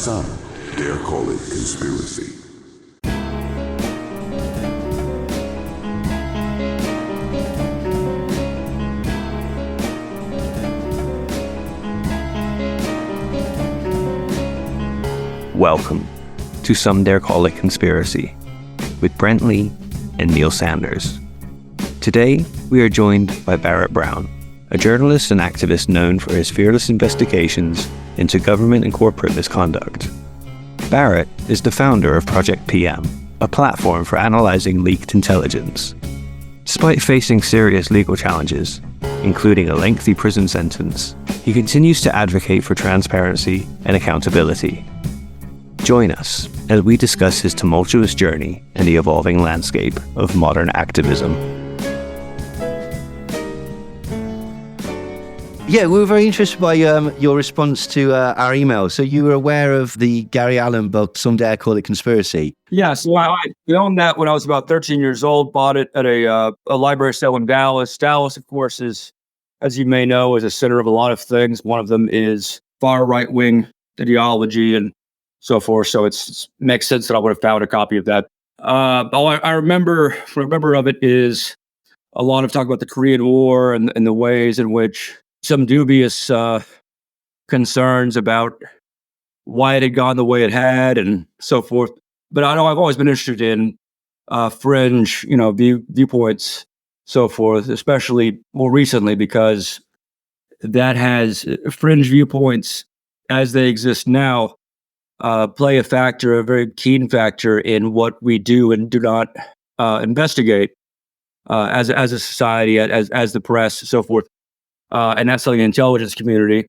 Some dare call it conspiracy. Welcome to Some Dare Call It Conspiracy with Brent Lee and Neil Sanders. Today, we are joined by Barrett Brown, a journalist and activist known for his fearless investigations into government and corporate misconduct. Barrett is the founder of Project PM, a platform for analyzing leaked intelligence. Despite facing serious legal challenges, including a lengthy prison sentence, he continues to advocate for transparency and accountability. Join us as we discuss his tumultuous journey and the evolving landscape of modern activism. Yeah, we were very interested by your response to our email. So you were aware of the Gary Allen book, Some Dare Call It Conspiracy? Yeah, so I owned that when I was about 13 years old, bought it at a library sale in Dallas. Dallas, of course, is, as you may know, is a center of a lot of things. One of them is far right-wing ideology and so forth. So it makes sense that I would have found a copy of that. All I remember of it is a lot of talk about the Korean War and the ways in which some dubious concerns about why it had gone the way it had and so forth. But I know I've always been interested in fringe, viewpoints, so forth, especially more recently, because that has fringe viewpoints as they exist now play a very keen factor in what we do and do not investigate as a society, as the press, so forth. And that's something the intelligence community,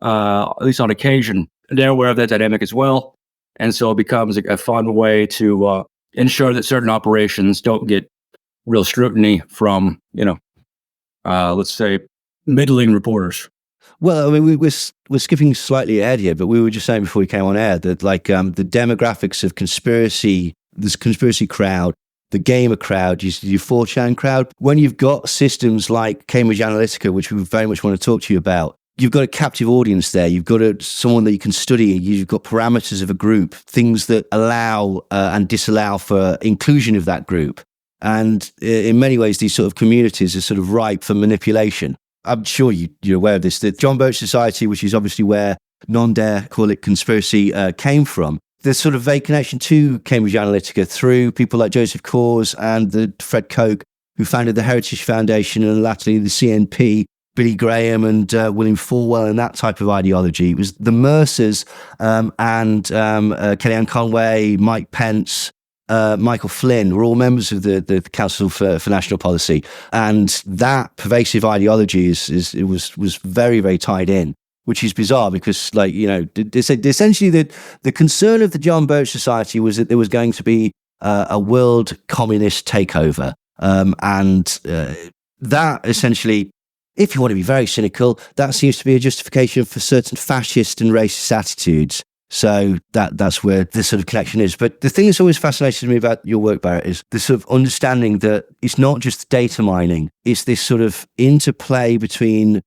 at least on occasion, they're aware of that dynamic as well. And so it becomes a fun way to ensure that certain operations don't get real scrutiny from, let's say, middling reporters. Well, I mean, we're skipping slightly ahead here, but we were just saying before we came on air that the demographics of this conspiracy crowd, the gamer crowd, your 4chan crowd, when you've got systems like Cambridge Analytica, which we very much want to talk to you about, you've got a captive audience there. You've got someone that you can study. You've got parameters of a group, things that allow and disallow for inclusion of that group. And in many ways, these sort of communities are sort of ripe for manipulation. I'm sure you're aware of this, the John Birch Society, which is obviously where non-dare call it conspiracy came from. There's sort of vague connection to Cambridge Analytica through people like Joseph Coors and the Fred Koch, who founded the Heritage Foundation and latterly the CNP, Billy Graham and William Falwell and that type of ideology. It was the Mercers and Kellyanne Conway, Mike Pence, Michael Flynn were all members of the Council for National Policy, and that pervasive ideology was very, very tied in, which is bizarre because, essentially the concern of the John Birch Society was that there was going to be a world communist takeover, and that essentially, if you want to be very cynical, that seems to be a justification for certain fascist and racist attitudes. So that's where this sort of connection is. But the thing that's always fascinated me about your work, Barrett, is the sort of understanding that it's not just data mining. It's this sort of interplay between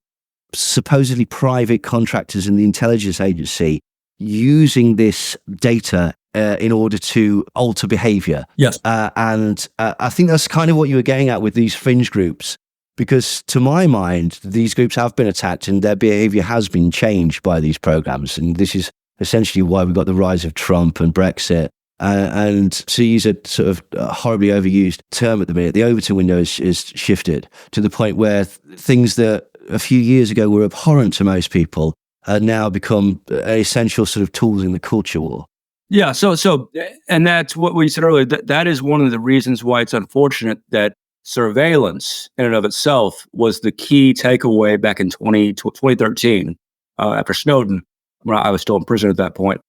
supposedly private contractors and the intelligence agency using this data in order to alter behavior. Yes. And I think that's kind of what you were getting at with these fringe groups. Because to my mind, these groups have been attacked and their behavior has been changed by these programs. And this is essentially why we got the rise of Trump and Brexit. And to use a sort of horribly overused term at the minute, the Overton window is shifted to the point where things that a few years ago were abhorrent to most people are now become essential sort of tools in the culture war. Yeah, so and that's what we said earlier. That is one of the reasons why it's unfortunate that surveillance in and of itself was the key takeaway back in 2013 after Snowden, when I was still in prison at that point.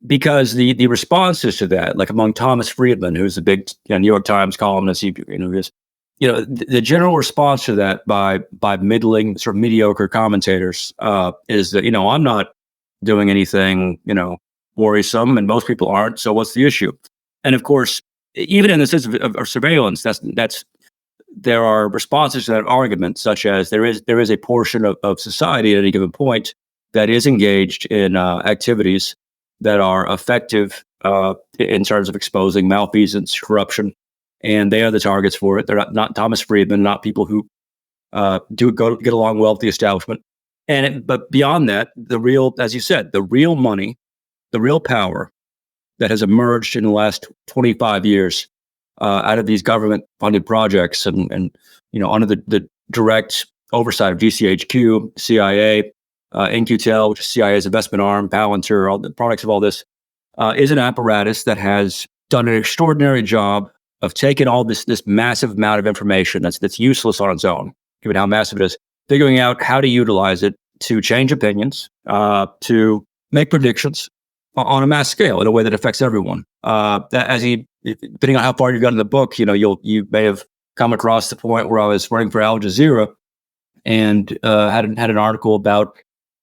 Because the responses to that, like among Thomas Friedman, who's a big New York Times columnist, the general response to that by middling, sort of mediocre commentators is that, I'm not doing anything, worrisome, and most people aren't. So what's the issue? And of course, even in the sense of surveillance, there are responses to that argument, such as there is a portion of society at any given point that is engaged in activities that are effective in terms of exposing malfeasance, corruption, and they are the targets for it. They're not Thomas Friedman, not people who get along well with the establishment. But beyond that, as you said, the real money, the real power that has emerged in the last 25 years out of these government-funded projects and under the direct oversight of GCHQ, CIA, In-Q-Tel, which is CIA's investment arm, Palantir, all the products of all this, is an apparatus that has done an extraordinary job of taking all this massive amount of information that's useless on its own, given how massive it is, figuring out how to utilize it to change opinions, to make predictions on a mass scale in a way that affects everyone. Depending on how far you got in the book, you may have come across the point where I was running for Al Jazeera and had an article about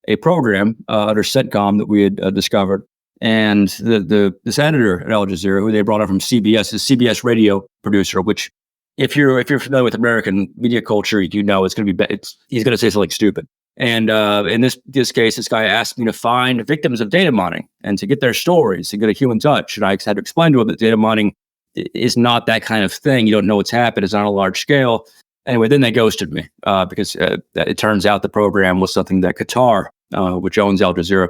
a program under CENTCOM that we had discovered. And this editor at Al Jazeera, who they brought on from CBS, is CBS radio producer, which if you're familiar with American media culture, it's going to be he's going to say something stupid. And in this case, this guy asked me to find victims of data mining and to get their stories, to get a human touch. And I had to explain to him that data mining is not that kind of thing. You don't know what's happened. It's on a large scale. Anyway, then they ghosted me because it turns out the program was something that Qatar, which owns Al Jazeera,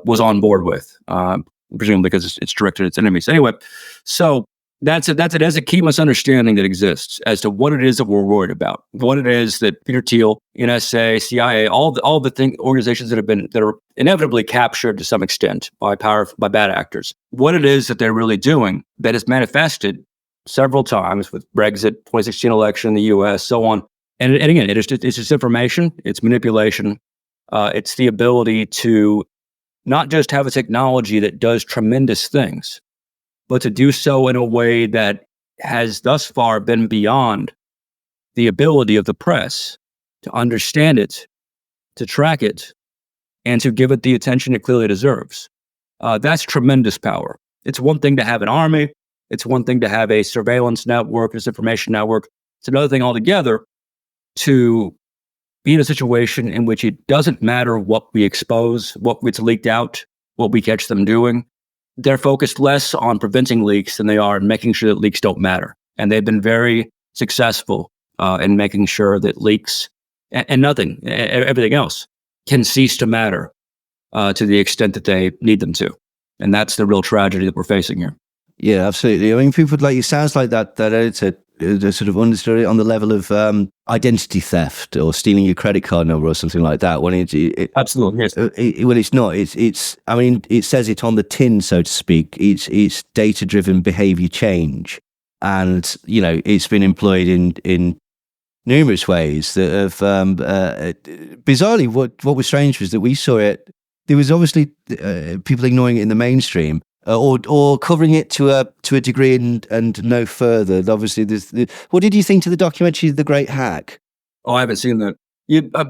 was on board with, presumably because it's directed at its enemies. Anyway, so that's a key misunderstanding that exists as to what it is that we're worried about, what it is that Peter Thiel, NSA, CIA, all the organizations that are inevitably captured to some extent by bad actors, what it is that they're really doing that is manifested several times with Brexit, 2016 election in the U.S., so on. And again, it's just information, it's manipulation, it's the ability to not just have a technology that does tremendous things, but to do so in a way that has thus far been beyond the ability of the press to understand it, to track it, and to give it the attention it clearly deserves. That's tremendous power. It's one thing to have an army. It's one thing to have a surveillance network, disinformation network. It's another thing altogether to be in a situation in which it doesn't matter what we expose, what gets leaked out, what we catch them doing. They're focused less on preventing leaks than they are in making sure that leaks don't matter. And they've been very successful in making sure that leaks and everything else can cease to matter to the extent that they need them to. And that's the real tragedy that we're facing here. Yeah, absolutely. I mean, people it sounds like that editor sort of understood it on the level of identity theft or stealing your credit card number or something like that. When absolutely, yes. Well, it's not. It's. I mean, it says it on the tin, so to speak. It's data-driven behavior change, and it's been employed in numerous ways that have. Bizarrely, what was strange was that we saw it. There was obviously people ignoring it in the mainstream. Or covering it to a degree and no further. Obviously, what did you think to the documentary The Great Hack? Oh, I haven't seen that.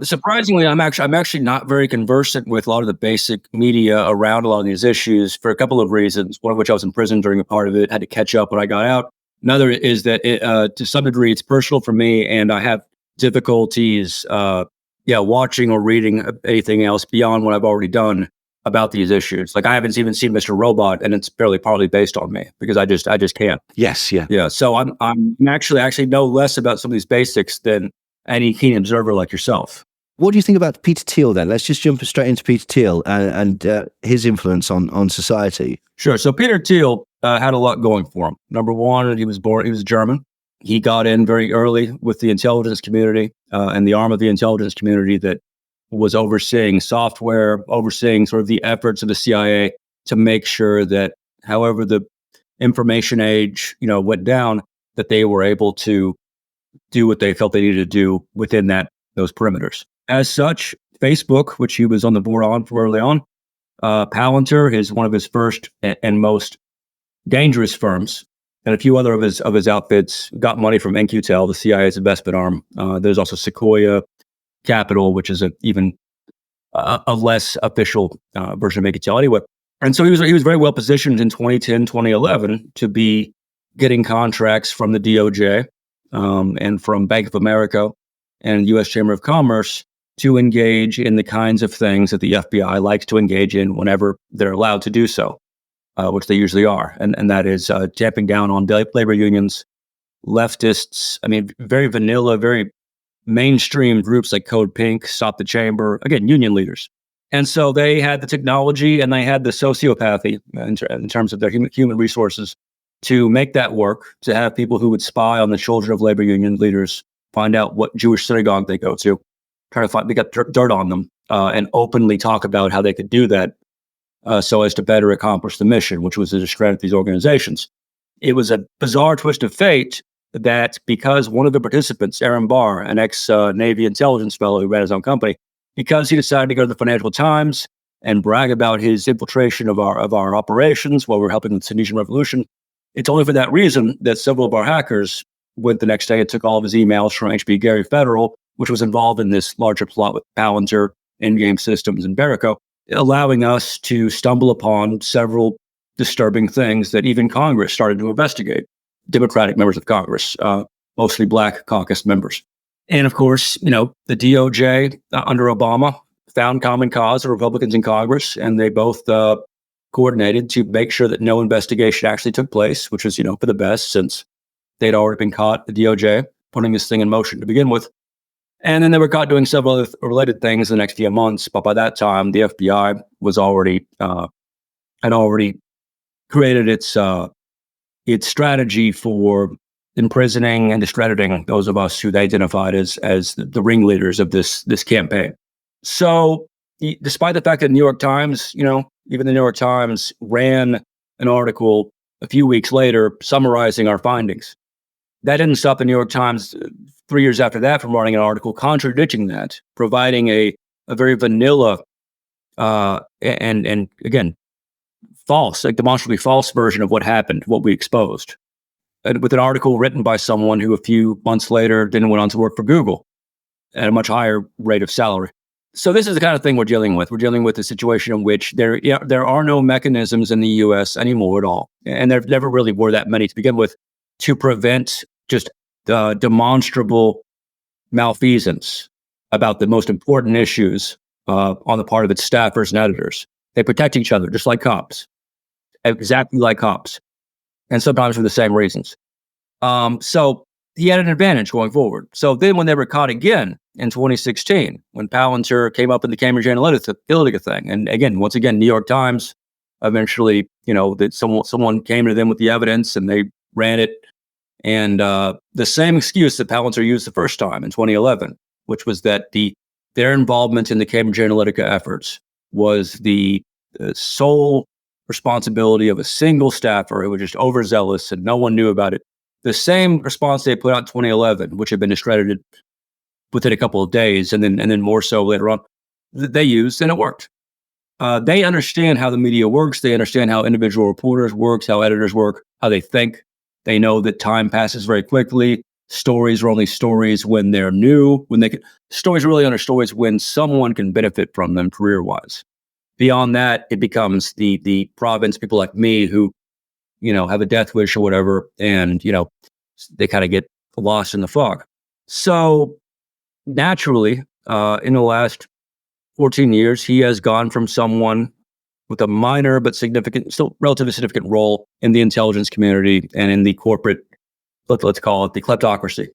Surprisingly, I'm actually not very conversant with a lot of the basic media around a lot of these issues for a couple of reasons. One of which I was in prison during a part of it, had to catch up when I got out. Another is that to some degree it's personal for me, and I have difficulties, watching or reading anything else beyond what I've already done about these issues. Like I haven't even seen Mr. Robot, and it's fairly partly based on me because I just can't. Yes, yeah. Yeah. So I'm actually know less about some of these basics than any keen observer like yourself. What do you think about Peter Thiel then? Let's just jump straight into Peter Thiel and his influence on society. Sure. So Peter Thiel had a lot going for him. Number one, he was German. He got in very early with the intelligence community and the arm of the intelligence community that was overseeing software, overseeing sort of the efforts of the CIA to make sure that however the information age, went down, that they were able to do what they felt they needed to do within those perimeters. As such, Facebook, which he was on the board on from early on, Palantir is one of his first and most dangerous firms, and a few other of his outfits got money from In-Q-Tel, the CIA's investment arm. There's also Sequoia Capital, which is even a less official version of In-Q-Tel anyway. And so he was very well positioned in 2010, 2011 to be getting contracts from the DOJ and from Bank of America and U.S. Chamber of Commerce to engage in the kinds of things that the FBI likes to engage in whenever they're allowed to do so, which they usually are. And that is tamping down on labor unions, leftists, very vanilla, very mainstream groups like Code Pink, Stop the Chamber, again, union leaders. And so they had the technology and they had the sociopathy in terms of their human resources to make that work, to have people who would spy on the children of labor union leaders, find out what Jewish synagogue they go to, try to get dirt on them, and openly talk about how they could do that so as to better accomplish the mission, which was to discredit these organizations. It was a bizarre twist of fate that because one of the participants, Aaron Barr, an ex-Navy intelligence fellow who ran his own company, because he decided to go to the Financial Times and brag about his infiltration of our operations while we were helping the Tunisian Revolution, it's only for that reason that several of our hackers went the next day and took all of his emails from HB Gary Federal, which was involved in this larger plot with Palantir, In-Game Systems, and Barrico, allowing us to stumble upon several disturbing things that even Congress started to investigate. Democratic members of Congress, mostly Black caucus members. And of course, the DOJ under Obama found common cause of Republicans in Congress, and they both coordinated to make sure that no investigation actually took place, which was, for the best since they'd already been caught, the DOJ, putting this thing in motion to begin with. And then they were caught doing several other related things in the next few months. But by that time, the FBI was had already created its strategy for imprisoning and discrediting those of us who they identified as the ringleaders of this campaign. So, despite the fact that the New York Times, even the New York Times ran an article a few weeks later summarizing our findings, that didn't stop the New York Times 3 years after that from running an article contradicting that, providing a very vanilla and again, false, like demonstrably false version of what happened, what we exposed. And with an article written by someone who a few months later then went on to work for Google at a much higher rate of salary. So this is the kind of thing we're dealing with. We're dealing with a situation in which there are no mechanisms in the U.S. anymore at all, and there never really were that many to begin with, to prevent just demonstrable malfeasance about the most important issues on the part of its staffers and editors. They protect each other, just like cops, exactly like cops, and sometimes for the same reasons. So he had an advantage going forward. So then when they were caught again in 2016, when Palantir came up in the Cambridge Analytica thing, and again, once again, New York Times eventually, that someone came to them with the evidence and they ran it. And the same excuse that Palantir used the first time in 2011, which was that their involvement in the Cambridge Analytica efforts was the sole responsibility of a single staffer who was just overzealous and no one knew about it. The same response they put out in 2011, which had been discredited within a couple of days and then more so later on, they used, and it worked. They understand how the media works. They understand how individual reporters work, how editors work, how they think. They know that time passes very quickly. Stories are only stories when they're new. Stories are really only stories when someone can benefit from them career-wise. Beyond that, it becomes the province, people like me who, have a death wish or whatever, and, they kind of get lost in the fog. So naturally, in the last 14 years, he has gone from someone with a minor but significant, still relatively significant role in the intelligence community and in the corporate, let's call it the kleptocracy,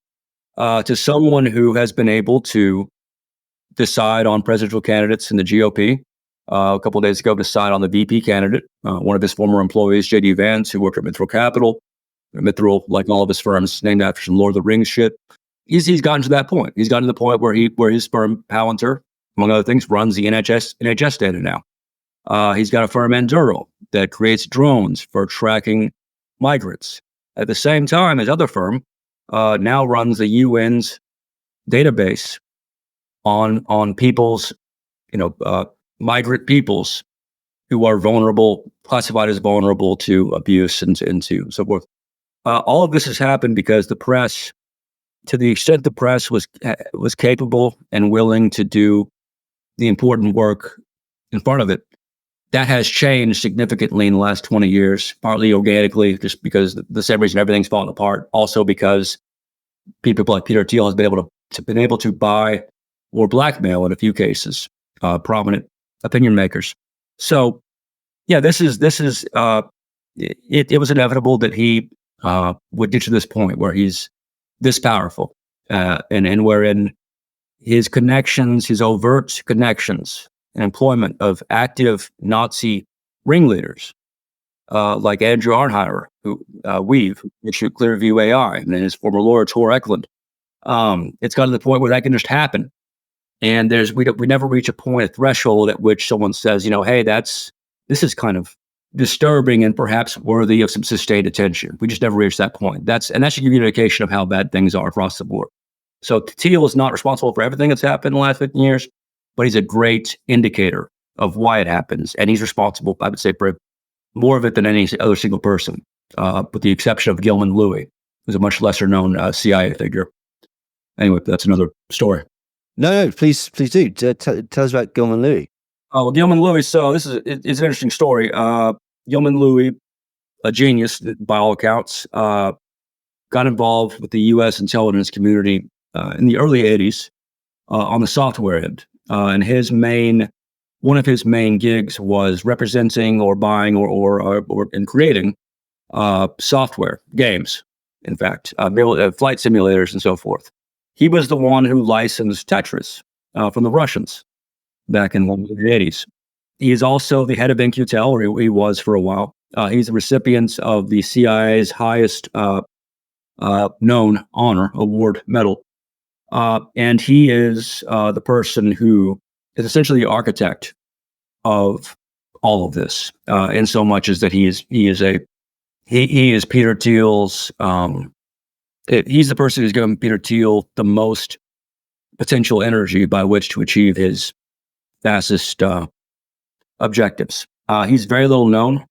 to someone who has been able to decide on presidential candidates in the GOP. A couple of days ago, decide on the VP candidate, one of his former employees, J.D. Vance, who worked at Mithril Capital. Mithril, like all of his firms, named after some Lord of the Rings shit. He's gotten to that point. He's gotten to the point where his firm, Palantir, among other things, runs the NHS data now. He's got a firm, Enduro, that creates drones for tracking migrants. At the same time, his other firm now runs the UN's database on people's, migrant peoples who are vulnerable, classified as vulnerable to abuse and to so forth. All of this has happened because the press, to the extent the press was capable and willing to do the important work in front of it, that has changed significantly in the last 20 years, partly organically, just because the same reason everything's fallen apart. Also because people like Peter Thiel has been able to buy or blackmail in a few cases, prominent opinion makers. So, yeah, this is it was inevitable that he would get to this point where he's this powerful, and wherein his connections, his overt connections and employment of active Nazi ringleaders, like Andrew Arnheimer, who Weave, who issued Clearview AI, and then his former lawyer, Tor Eklund. It's got to the point where that can just happen. And we never reach a threshold at which someone says, hey, this is kind of disturbing and perhaps worthy of some sustained attention. We just never reach that point. That should give you an indication of how bad things are across the board. So Thiel is not responsible for everything that's happened in the last 15 years, but he's a great indicator of why it happens. And he's responsible, I would say, for more of it than any other single person, with the exception of Gilman Louis, who's a much lesser known CIA figure. Anyway, that's another story. No, please do. Tell us about Gilman Louis. Oh, well, Gilman Louis. So it's an interesting story. Gilman Louis, a genius by all accounts, got involved with the U.S. intelligence community in the early 80s on the software end. And one of his main gigs was representing or buying or creating software, games, in fact, flight simulators and so forth. He was the one who licensed Tetris from the Russians back in the 80s. He is also the head of In-Q-Tel, or he was for a while. He's the recipient of the CIA's highest known honor, award medal. And he is the person who is essentially the architect of all of this, in so much as that he is Peter Thiel's. He's the person who's given Peter Thiel the most potential energy by which to achieve his fascist objectives. He's very little known.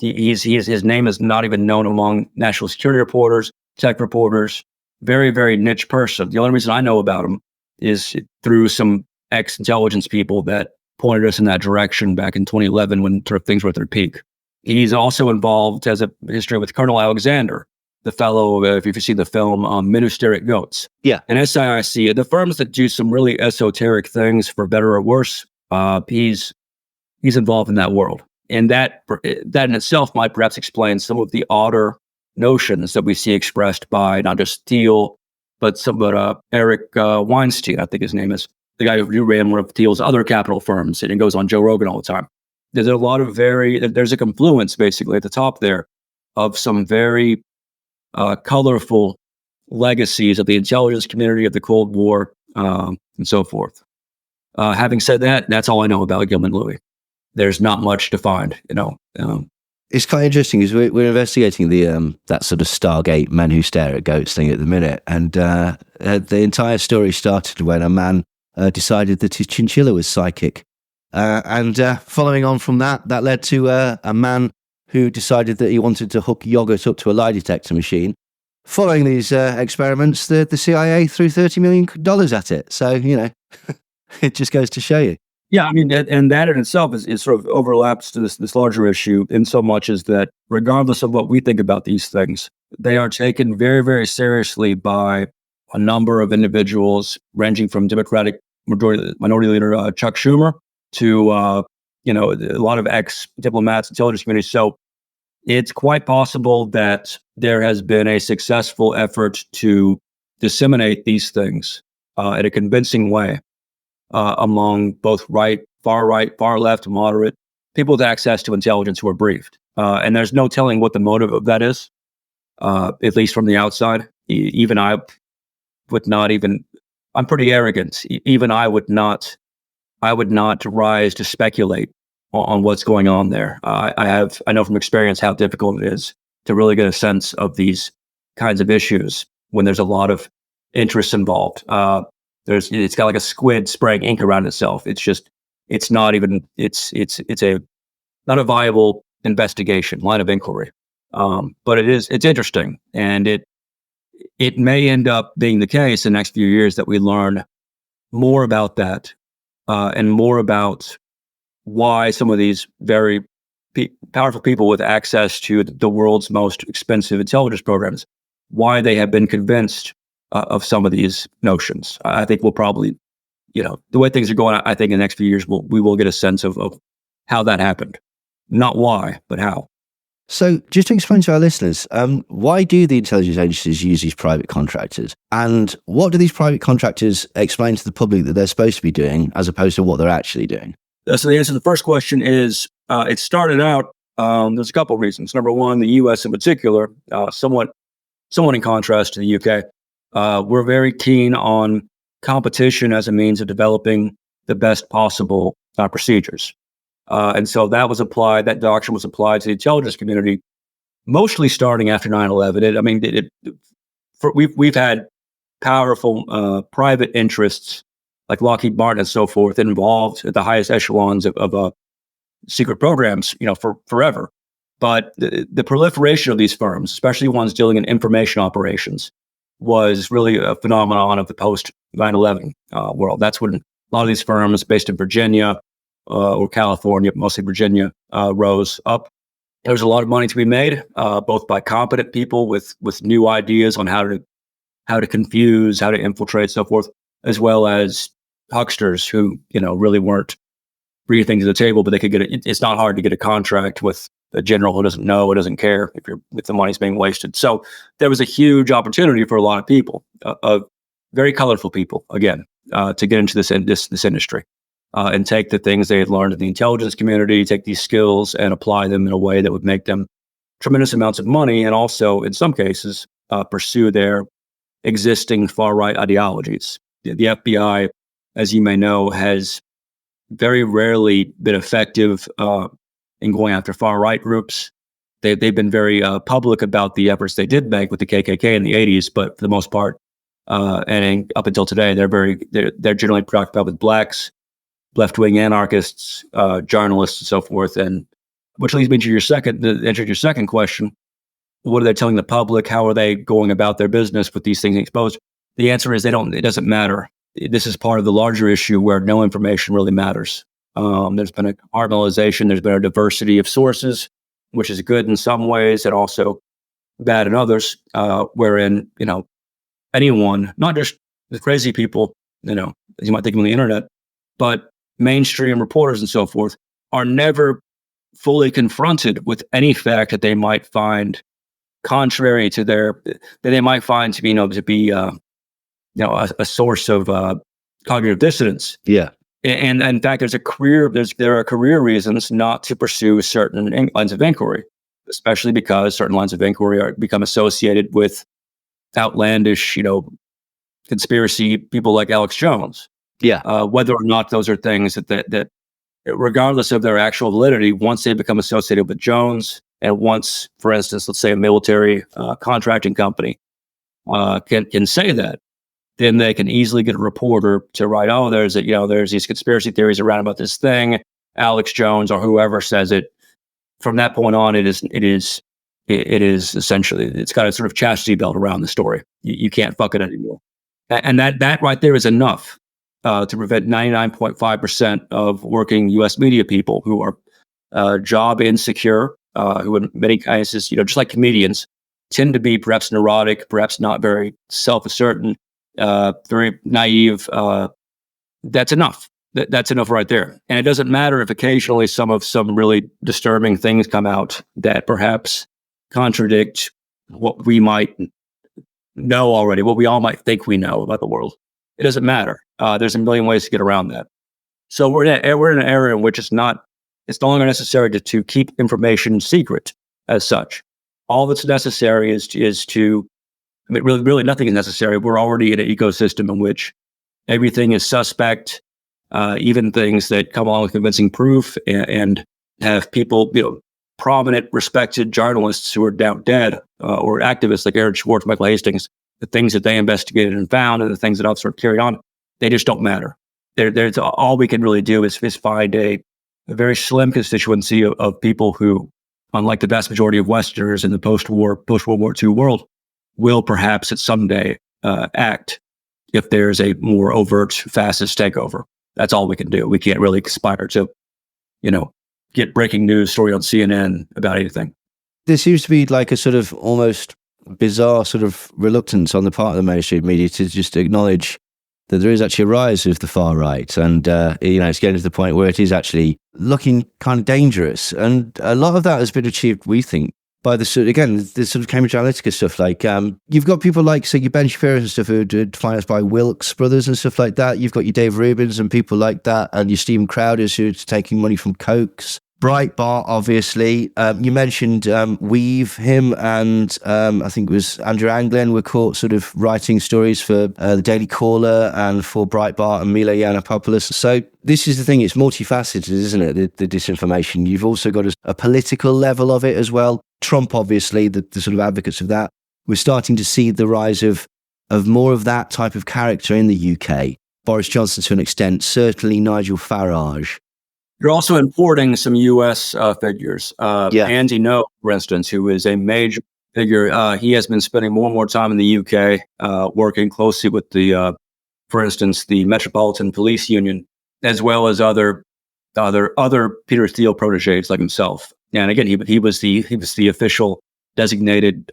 His name is not even known among national security reporters, tech reporters. Very, very niche person. The only reason I know about him is through some ex-intelligence people that pointed us in that direction back in 2011 when sort of things were at their peak. He's also involved, has a history with Colonel Alexander, the fellow, if you've seen the film, Men Who Stare at Goats. Yeah. And SIIC, the firms that do some really esoteric things, for better or worse, he's involved in that world. And that in itself might perhaps explain some of the odder notions that we see expressed by not just Thiel, but Eric Weinstein, I think his name is, the guy who ran one of Thiel's other capital firms, and he goes on Joe Rogan all the time. There's a lot of there's a confluence basically at the top there of some very colorful legacies of the intelligence community, of the Cold War, and so forth. Having said that, that's all I know about Gilman Louis. There's not much to find, It's quite interesting because we're investigating the that sort of Stargate Men Who Stare at Goats thing at the minute, and the entire story started when a man decided that his chinchilla was psychic, and following on from that led to a man who decided that he wanted to hook yogurt up to a lie detector machine. Following these experiments, the CIA threw $30 million at it. So it just goes to show you. Yeah, I mean, and that in itself is sort of overlaps to this larger issue in so much as that regardless of what we think about these things, they are taken very, very seriously by a number of individuals ranging from Democratic Minority Leader Chuck Schumer to, a lot of ex-diplomats, intelligence communities. So it's quite possible that there has been a successful effort to disseminate these things in a convincing way among both far right, far left, moderate people with access to intelligence who are briefed. And there's no telling what the motive of that is, at least from the outside. Even I would not even, I'm pretty arrogant. Even I would not rise to speculate on what's going on there. I know from experience how difficult it is to really get a sense of these kinds of issues when there's a lot of interest involved. It's got like a squid spraying ink around itself. It's not a viable investigation, line of inquiry. But it's interesting, and it may end up being the case in the next few years that we learn more about that, and more about why some of these very powerful people with access to the world's most expensive intelligence programs, why they have been convinced of some of these notions. I think we'll probably the way things are going, I think in the next few years, we will get a sense of how that happened. Not why, but how. So just to explain to our listeners, why do the intelligence agencies use these private contractors? And what do these private contractors explain to the public that they're supposed to be doing as opposed to what they're actually doing? So the answer to the first question is, it started out, there's a couple of reasons. Number one, the U.S. in particular, somewhat in contrast to the U.K., we're very keen on competition as a means of developing the best possible procedures. And so that doctrine was applied to the intelligence community, mostly starting after 9/11. We've had powerful private interests like Lockheed Martin and so forth involved at the highest echelons of secret programs, for forever. But the proliferation of these firms, especially ones dealing in information operations, was really a phenomenon of the post 9/11 world. That's when a lot of these firms based in Virginia or California, mostly Virginia, rose up. There was a lot of money to be made, both by competent people with new ideas on how to confuse, how to infiltrate, so forth, as well as hucksters who really weren't bringing things to the table, but they could get it. It's not hard to get a contract with a general who doesn't know, who doesn't care if the money's being wasted. So there was a huge opportunity for a lot of people, very colorful people, again, to get into this industry. And take the things they had learned in the intelligence community, take these skills and apply them in a way that would make them tremendous amounts of money, and also, in some cases, pursue their existing far-right ideologies. The FBI, as you may know, has very rarely been effective in going after far-right groups. They've been very public about the efforts they did make with the KKK in the 80s, but for the most part, and up until today, they're generally preoccupied with blacks, left-wing anarchists, journalists, and so forth. And which leads me to your second question: what are they telling the public? How are they going about their business with these things exposed? The answer is they don't. It doesn't matter. This is part of the larger issue where no information really matters. There's been a harmonization. There's been a diversity of sources, which is good in some ways and also bad in others. Wherein anyone, not just the crazy people, as you might think on the internet, but mainstream reporters and so forth, are never fully confronted with any fact that they might find contrary to that they might find to be a source of cognitive dissonance. Yeah. And in fact, there are career reasons not to pursue certain lines of inquiry, especially because certain lines of inquiry become associated with outlandish, conspiracy people like Alex Jones. Yeah. Whether or not those are things that regardless of their actual validity, once they become associated with Jones, and once, for instance, let's say a military contracting company can say that, then they can easily get a reporter to write, oh, there's these conspiracy theories around about this thing, Alex Jones or whoever says it. From that point on, it is essentially, it's got a sort of chastity belt around the story. You can't fuck it anymore, and that right there is enough to prevent 99.5% of working U.S. media people who are job insecure, who in many cases, just like comedians, tend to be perhaps neurotic, perhaps not very self-assertive, very naive. That's enough. That's enough right there. And it doesn't matter if occasionally some really disturbing things come out that perhaps contradict what we might know already, what we all might think we know about the world. It doesn't matter. There's a million ways to get around that. So we're in an era in which it's no longer necessary to keep information secret as such. All that's necessary is to, really nothing is necessary. We're already in an ecosystem in which everything is suspect, even things that come along with convincing proof and have people, prominent, respected journalists who are now dead, or activists like Aaron Schwartz, Michael Hastings, the things that they investigated and found and the things that others are carried on, they just don't matter. There's all we can really do is find a very slim constituency of people who, unlike the vast majority of Westerners in the post-World War II world, will perhaps at some day act if there's a more overt fascist takeover. That's all we can do. We can't really aspire to, get breaking news story on CNN about anything. There seems to be like a sort of almost bizarre sort of reluctance on the part of the mainstream media to just acknowledge that there is actually a rise of the far right, and it's getting to the point where it is actually looking kind of dangerous. And a lot of that has been achieved, we think, by the sort of Cambridge Analytica stuff. Like you've got people like your Ben Shapiro and stuff who are financed by Wilkes Brothers and stuff like that. You've got your Dave Rubins and people like that, and your Stephen Crowders who are taking money from Kochs. Breitbart, obviously. You mentioned Weave, him and I think it was Andrew Anglin were caught sort of writing stories for the Daily Caller and for Breitbart and Milo Yiannopoulos. So this is the thing, it's multifaceted, isn't it, the disinformation. You've also got a political level of it as well. Trump, obviously, the sort of advocates of that. We're starting to see the rise of more of that type of character in the UK. Boris Johnson to an extent, certainly Nigel Farage. You're also importing some U.S. figures. Andy Ngo, for instance, who is a major figure, he has been spending more and more time in the U.K. Working closely with for instance, the Metropolitan Police Union, as well as other Peter Thiel proteges like himself. And again, he was the official designated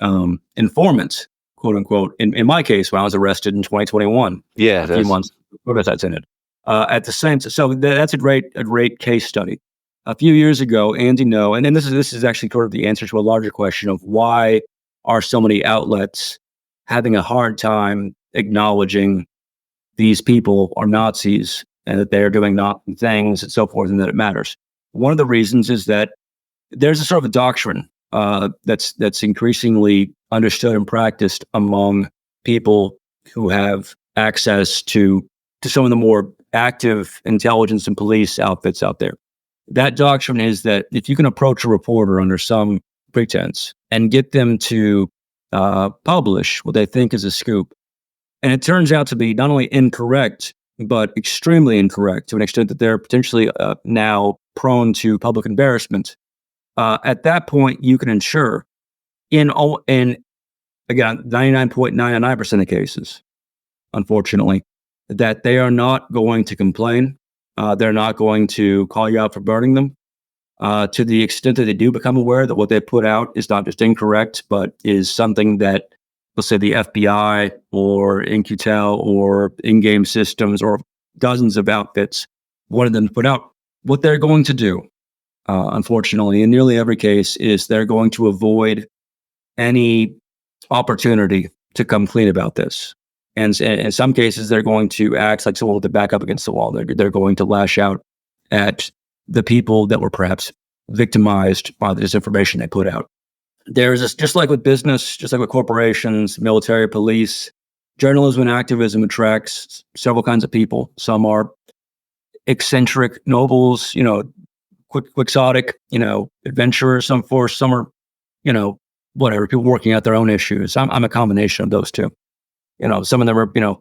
informant, quote unquote. In my case, when I was arrested in 2021, a few months before that's in it. At the same time, so that's a great case study. A few years ago, Andy Ngo, and then this is actually sort of the answer to a larger question of why are so many outlets having a hard time acknowledging these people are Nazis and that they're doing Nazi things and so forth, and that it matters. One of the reasons is that there's a sort of a doctrine that's increasingly understood and practiced among people who have access to some of the more active intelligence and police outfits out there. That doctrine is that if you can approach a reporter under some pretense and get them to publish what they think is a scoop, and it turns out to be not only incorrect, but extremely incorrect to an extent that they're potentially now prone to public embarrassment, at that point, you can ensure in again, 99.99% of cases, unfortunately, that they are not going to complain. They're not going to call you out for burning them. To the extent that they do become aware that what they put out is not just incorrect, but is something that, let's say, the FBI or In-Q-Tel or in-game systems or dozens of outfits wanted them to put out, what they're going to do, unfortunately, in nearly every case, is they're going to avoid any opportunity to come clean about this. And in some cases, they're going to act like someone with their back up against the wall. They're going to lash out at the people that were perhaps victimized by the disinformation they put out. There's this, just like with business, just like with corporations, military, police, journalism and activism attracts several kinds of people. Some are eccentric nobles, quixotic, adventurers, some are, whatever, people working out their own issues. I'm a combination of those two. Some of them are,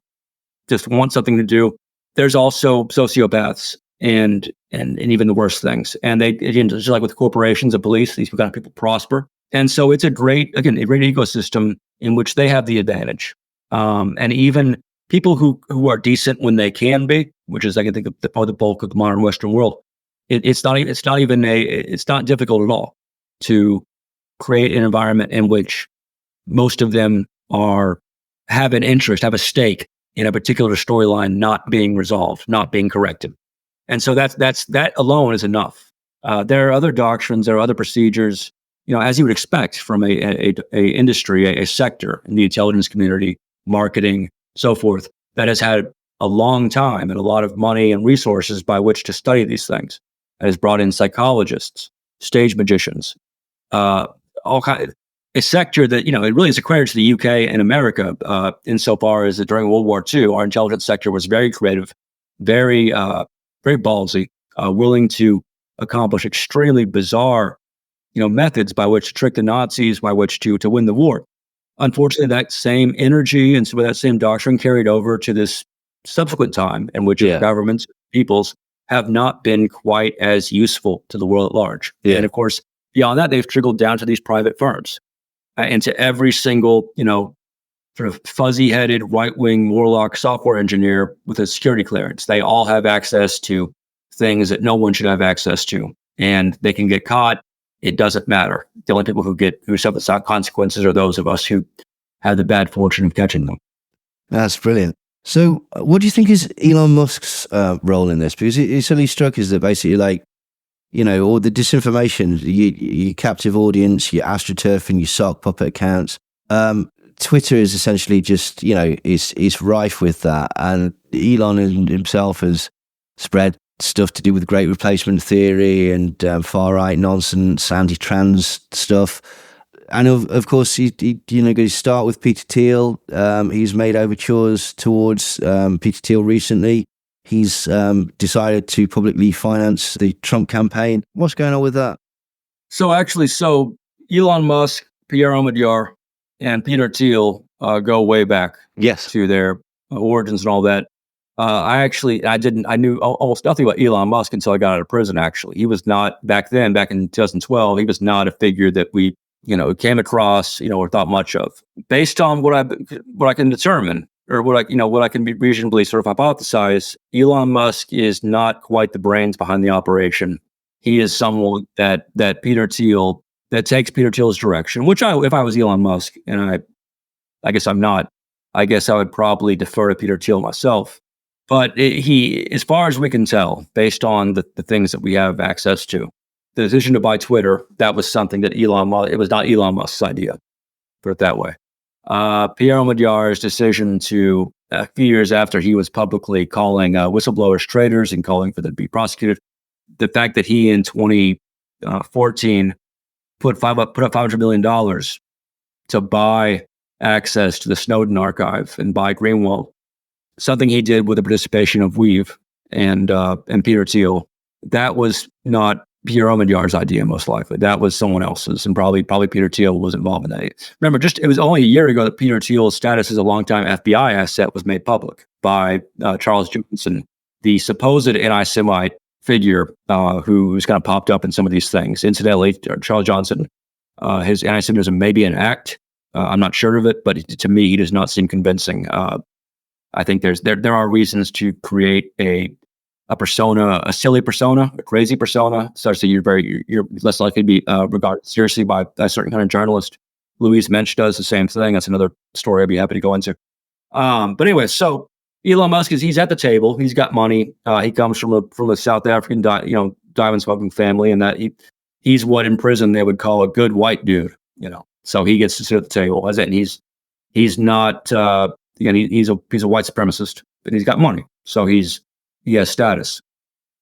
just want something to do. There's also sociopaths and even the worst things. And they, again, just like with corporations and police, these kind of people prosper. And so it's a great ecosystem in which they have the advantage. And even people who are decent when they can be, which is, I think, the bulk of the modern Western world, it's not difficult at all to create an environment in which most of them have an interest, have a stake in a particular storyline not being resolved, not being corrected. And so that alone is enough. There are other doctrines, there are other procedures, as you would expect from a industry, a sector in the intelligence community, marketing, so forth, that has had a long time and a lot of money and resources by which to study these things. It has brought in psychologists, stage magicians, all kind. A sector that, it really is a credit to the UK and America, insofar as that during World War II, our intelligence sector was very creative, very ballsy, willing to accomplish extremely bizarre, methods by which to trick the Nazis, by which to win the war. Unfortunately, that same energy and some of that same doctrine carried over to this subsequent time in which governments, peoples have not been quite as useful to the world at large. Yeah. And of course, beyond that, they've trickled down to these private firms. And to every single, sort of fuzzy-headed, right-wing warlock software engineer with a security clearance. They all have access to things that no one should have access to. And they can get caught. It doesn't matter. The only people who suffer the consequences are those of us who have the bad fortune of catching them. That's brilliant. So, what do you think is Elon Musk's role in this? Because it suddenly struck us that basically, like, all the disinformation, your captive audience, your astroturf and your sock puppet accounts. Twitter is essentially just, is rife with that. And Elon himself has spread stuff to do with great replacement theory and far-right nonsense, anti-trans stuff. And of course, he going to start with Peter Thiel. He's made overtures towards Peter Thiel recently. He's decided to publicly finance the Trump campaign. What's going on with that? So Elon Musk, Pierre Omidyar, and Peter Thiel go way back. Yes, to their origins and all that. I knew almost nothing about Elon Musk until I got out of prison. Actually, he was not back in 2012. He was not a figure that we came across or thought much of. Based on what I can determine, or what I can be reasonably sort of hypothesize, Elon Musk is not quite the brains behind the operation. He is someone that Peter Thiel, that takes Peter Thiel's direction. Which if I was Elon Musk, and I guess I'm not, I guess I would probably defer to Peter Thiel myself. But as far as we can tell, based on the things that we have access to, the decision to buy Twitter, that was something that it was not Elon Musk's idea, put it that way. Pierre Omidyar's decision to, a few years after he was publicly calling whistleblowers traitors and calling for them to be prosecuted, the fact that he in 2014 put up $500 million to buy access to the Snowden archive and buy Greenwald, something he did with the participation of Weave and Peter Thiel, that was not Pierre Omidyar's idea, most likely. That was someone else's, and probably Peter Thiel was involved in that. Remember, it was only a year ago that Peter Thiel's status as a longtime FBI asset was made public by Charles Johnson, the supposed anti-Semite figure who's kind of popped up in some of these things. Incidentally, Charles Johnson, his anti-Semitism may be an act. I'm not sure of it, but to me, he does not seem convincing. I think there are reasons to create a persona, a silly persona, a crazy persona, such that you're less likely to be regarded seriously by a certain kind of journalist. Louise Mensch does the same thing. That's another story I'd be happy to go into. But anyway, so Elon Musk he's at the table. He's got money. He comes from a South African diamond smuggling family, and that he's what in prison they would call a good white dude. So he gets to sit at the table. And he's not he's a white supremacist, but he's got money. So he has status.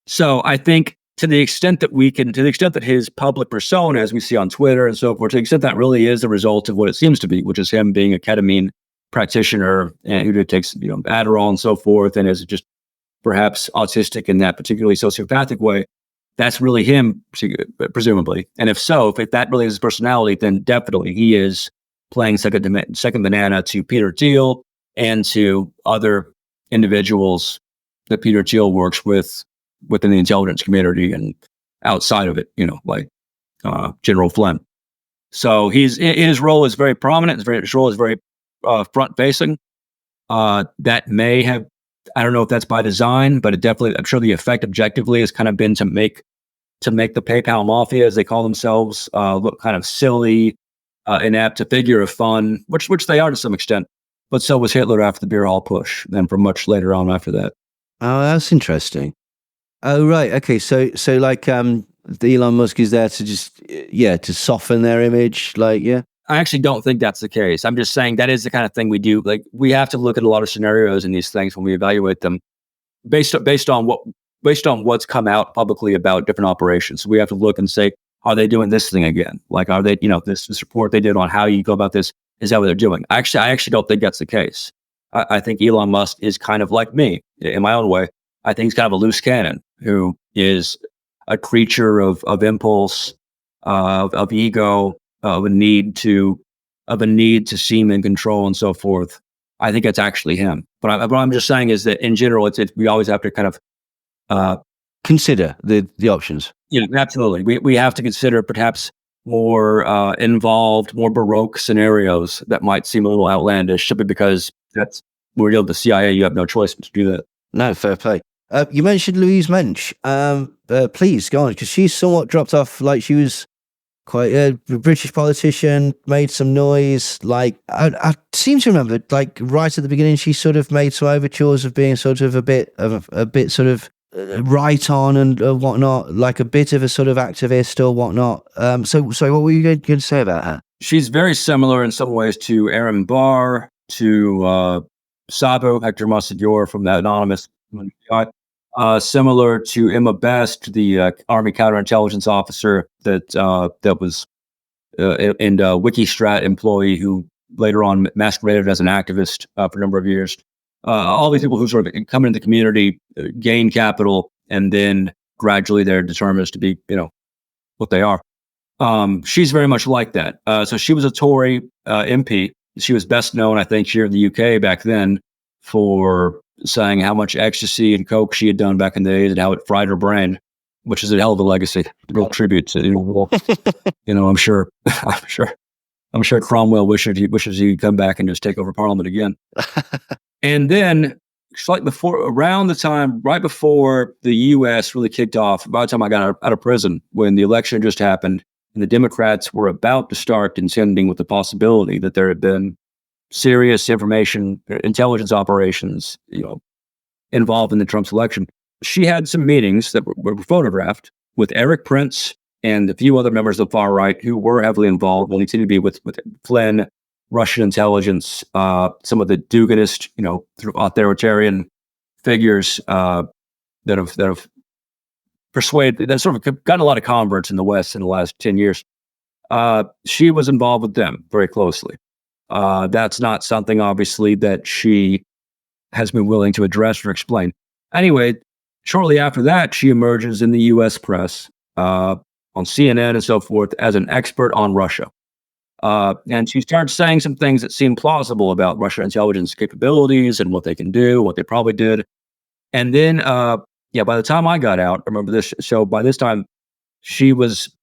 So I think to the extent that his public persona, as we see on Twitter and so forth, to the extent that really is the result of what it seems to be, which is him being a ketamine practitioner and who takes Adderall and so forth, and is just perhaps autistic in that particularly sociopathic way. That's really him, presumably. And if that really is his personality, then definitely he is playing second banana to Peter Thiel and to other individuals that Peter Thiel works with within the intelligence community and outside of it, like General Flynn. So his role is very prominent. His role is very front-facing. That may have, I don't know if that's by design, but it definitely, I'm sure the effect objectively has kind of been to make the PayPal mafia, as they call themselves, look kind of silly, inept, a figure of fun, which they are to some extent. But so was Hitler after the beer hall push, and for much later on after that. Oh, that's interesting. Oh, right. Okay. So like, the Elon Musk is there to just, to soften their image. Like, yeah. I actually don't think that's the case. I'm just saying that is the kind of thing we do. Like, we have to look at a lot of scenarios in these things when we evaluate them based on what's come out publicly about different operations. So we have to look and say, are they doing this thing again? Like, are they, this report they did on how you go about this, is that what they're doing? I actually don't think that's the case. I think Elon Musk is kind of like me in my own way. I think he's kind of a loose cannon who is a creature of impulse, of ego, of a need to seem in control and so forth. I think that's actually him. But what I'm just saying is that in general, we always have to kind of consider the options. Absolutely. We have to consider perhaps more involved, more Baroque scenarios that might seem a little outlandish, simply because we're dealing with the CIA. You have no choice but to do that. No, fair play. You mentioned Louise Mensch. Please go on, because she's somewhat dropped off. Like, she was quite a British politician, made some noise. Like I seem to remember, like right at the beginning, she sort of made some overtures of being sort of a bit sort of right on and whatnot, like a bit of a sort of activist or whatnot. So what were you going to say about her? She's very similar in some ways to Aaron Barr, to Sabo, Hector Massador from that anonymous. Similar to Emma Best, the Army counterintelligence officer that was and Wikistrat employee who later on masqueraded as an activist for a number of years. All these people who sort of come into the community, gain capital, and then gradually they're determined to be, what they are. She's very much like that. So she was a Tory MP. She was best known, I think, here in the UK back then for saying how much ecstasy and coke she had done back in the days and how it fried her brain, which is a hell of a legacy. Real tribute to, I'm sure Cromwell wishes he'd come back and just take over Parliament again. And then, right before the U.S. really kicked off, by the time I got out of prison, when the election just happened, and the Democrats were about to start contending with the possibility that there had been serious intelligence operations, involved in the Trump's election. She had some meetings that were photographed with Eric Prince and a few other members of the far right who were heavily involved. Well, he seemed to be with Flynn, Russian intelligence, some of the Duginist, sort of authoritarian figures that have persuaded, that sort of gotten a lot of converts in the West in the last 10 years. She was involved with them very closely. That's not something, obviously, that she has been willing to address or explain. Anyway, shortly after that, she emerges in the U.S. press, on CNN and so forth, as an expert on Russia. And she starts saying some things that seem plausible about Russian intelligence capabilities and what they can do, what they probably did. And then, by the time I got out, I remember this. So by this time, she was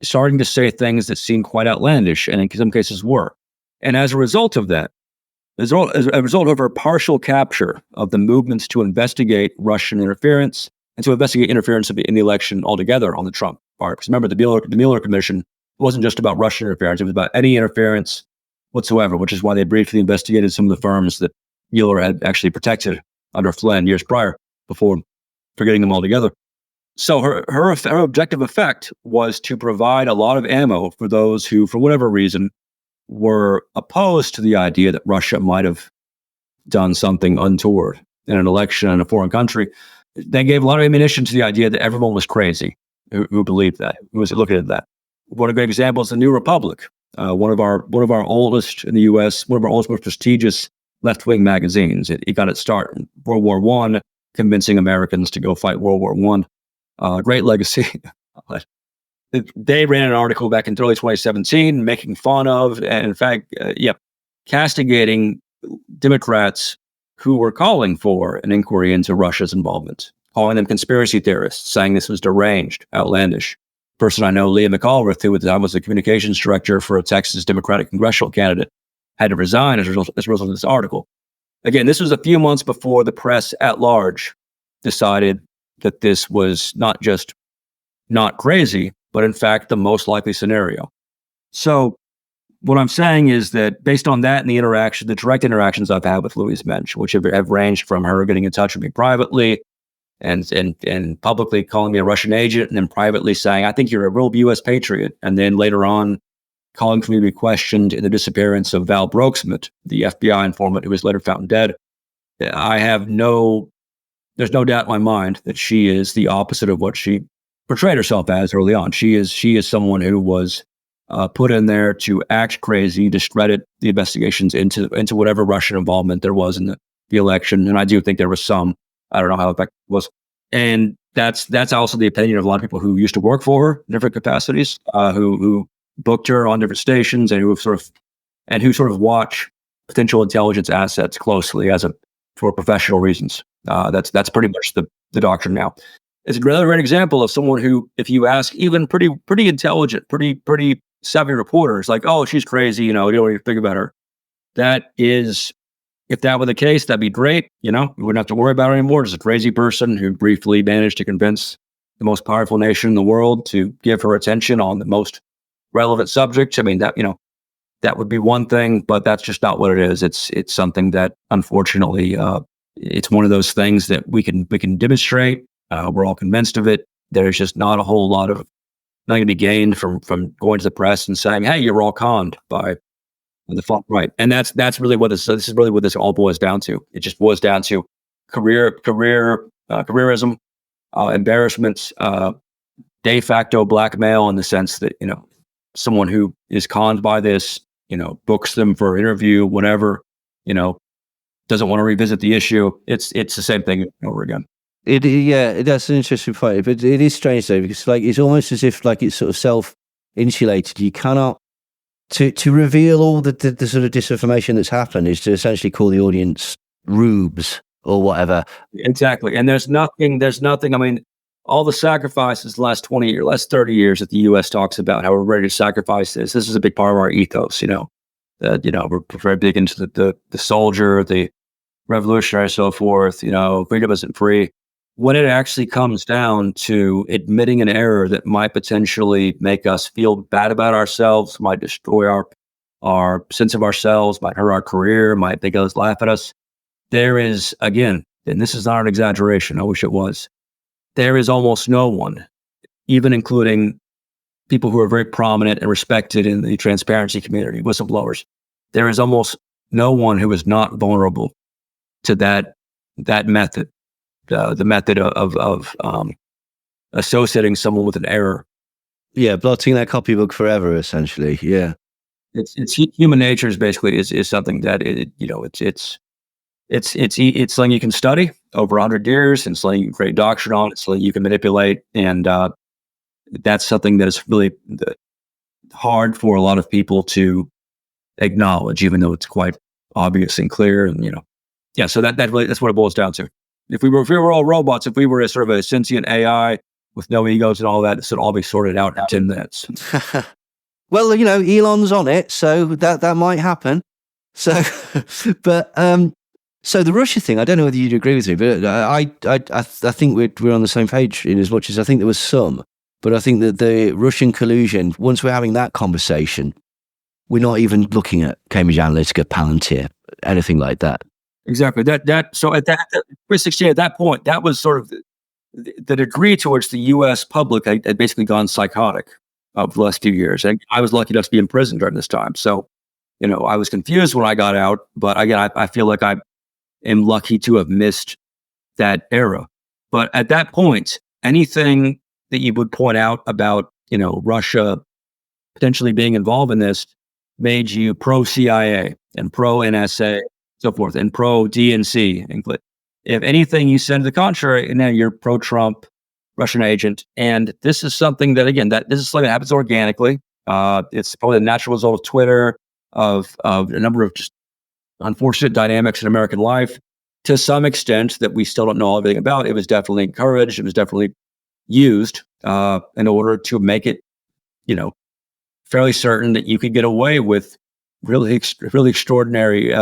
starting to say things that seemed quite outlandish, and in some cases were. And as a result of that, as a result of her partial capture of the movements to investigate Russian interference and to investigate interference in the election altogether on the Trump part. Because remember, the Mueller Commission wasn't just about Russian interference; it was about any interference whatsoever. Which is why they briefly investigated some of the firms that Mueller had actually protected under Flynn years prior, before forgetting them altogether. So her objective effect was to provide a lot of ammo for those who, for whatever reason, were opposed to the idea that Russia might have done something untoward in an election in a foreign country. They gave a lot of ammunition to the idea that everyone was crazy who believed that, who was looking at that. One of the great examples is the New Republic, one of our oldest in the U.S., one of our oldest, most prestigious left-wing magazines. It got its start in World War I, convincing Americans to go fight World War I. Great legacy. They ran an article back in early 2017 making fun of, and in fact, castigating Democrats who were calling for an inquiry into Russia's involvement, calling them conspiracy theorists, saying this was deranged, outlandish. Person I know, Leah McAlrath, who at the time was the communications director for a Texas Democratic congressional candidate, had to resign as a result of this article. Again, this was a few months before the press at large decided that this was not just not crazy, but in fact, the most likely scenario. So what I'm saying is that based on that and the direct interactions I've had with Louise Mensch, which have ranged from her getting in touch with me privately and publicly calling me a Russian agent, and then privately saying, I think you're a real U.S. patriot. And then later on, calling for me to be questioned in the disappearance of Val Broeksmit, the FBI informant who was later found dead. There's no doubt in my mind that she is the opposite of what she portrayed herself as early on. She is someone who was put in there to act crazy, discredit the investigations into whatever Russian involvement there was in the election. And I do think there was some. I don't know how effective it was. And that's also the opinion of a lot of people who used to work for her in different capacities, who booked her on different stations, and who sort of watch potential intelligence assets closely for professional reasons. That's pretty much the doctrine now. It's another great example of someone who, if you ask even pretty intelligent, pretty savvy reporters, like, oh, she's crazy, you don't even think about her. That is, if that were the case, that'd be great. We wouldn't have to worry about her anymore. There's a crazy person who briefly managed to convince the most powerful nation in the world to give her attention on the most relevant subject. I mean, that would be one thing, but that's just not what it is. It's something that, unfortunately, it's one of those things that we can demonstrate. We're all convinced of it. There's just not a whole lot of nothing to be gained from going to the press and saying, "Hey, you're all conned by the far right." And that's really what this is really what this all boils down to. It just boils down to careerism, embarrassment, de facto blackmail, in the sense that someone who is conned by this, books them for an interview, whatever, doesn't want to revisit the issue. It's the same thing over again. Yeah, that's an interesting point. But it is strange though, because it's almost as if it's sort of self-insulated. You cannot to reveal all the sort of disinformation that's happened is to essentially call the audience rubes or whatever. Exactly. And there's nothing. I mean, all the sacrifices the last 20 years, last 30 years that the U.S. talks about how we're ready to sacrifice this. This is a big part of our ethos. We're very big into the soldier, the revolutionary, so forth. Freedom isn't free. When it actually comes down to admitting an error that might potentially make us feel bad about ourselves, might destroy our sense of ourselves, might hurt our career, might make others laugh at us, there is, again, and this is not an exaggeration, I wish it was, there is almost no one, even including people who are very prominent and respected in the transparency community, whistleblowers, there is almost no one who is not vulnerable to that method. The method of associating someone with an error. Yeah, blotting that copybook forever, essentially. Yeah, it's human nature is basically is something that it's something you can study over 100 years, and something you can create doctrine on. It's something you can manipulate, and that's something that is really hard for a lot of people to acknowledge, even though it's quite obvious and clear. And yeah. So that's what it boils down to. If we were all robots, if we were a sort of a sentient AI with no egos and all that, this would all be sorted out in 10 minutes. Well, Elon's on it, so that might happen. So, but so the Russia thing, I don't know whether you'd agree with me, but I think we're on the same page in as much as I think there was some, but I think that the Russian collusion, once we're having that conversation, we're not even looking at Cambridge Analytica, Palantir, anything like that. Exactly. So at that 2016, at that point, that was sort of the degree to which the U.S. public had basically gone psychotic over the last few years. And I was lucky enough to be in prison during this time. So, I was confused when I got out, but again, I feel like I am lucky to have missed that era. But at that point, anything that you would point out about, Russia potentially being involved in this made you pro-CIA and pro-NSA, so forth, and pro-DNC. If anything you said to the contrary, and now you're pro-Trump, Russian agent. And this is something that, again, this is something that happens organically. It's probably the natural result of Twitter, of a number of just unfortunate dynamics in American life, to some extent that we still don't know everything about. It was definitely encouraged. It was definitely used in order to make it, fairly certain that you could get away with really extraordinary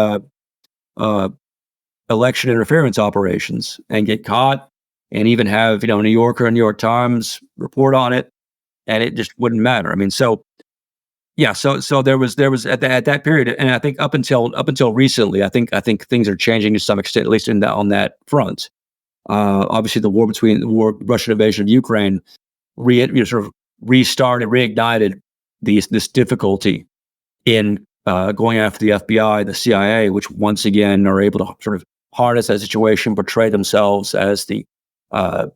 election interference operations and get caught, and even have New Yorker and New York Times report on it, and it just wouldn't matter. I mean, so yeah, so there was at that period, and I think up until recently, I think things are changing to some extent, at least on that front. Obviously, the Russian invasion of Ukraine sort of reignited this difficulty in going after the FBI, the CIA, which once again are able to sort of harness that situation, portray themselves as the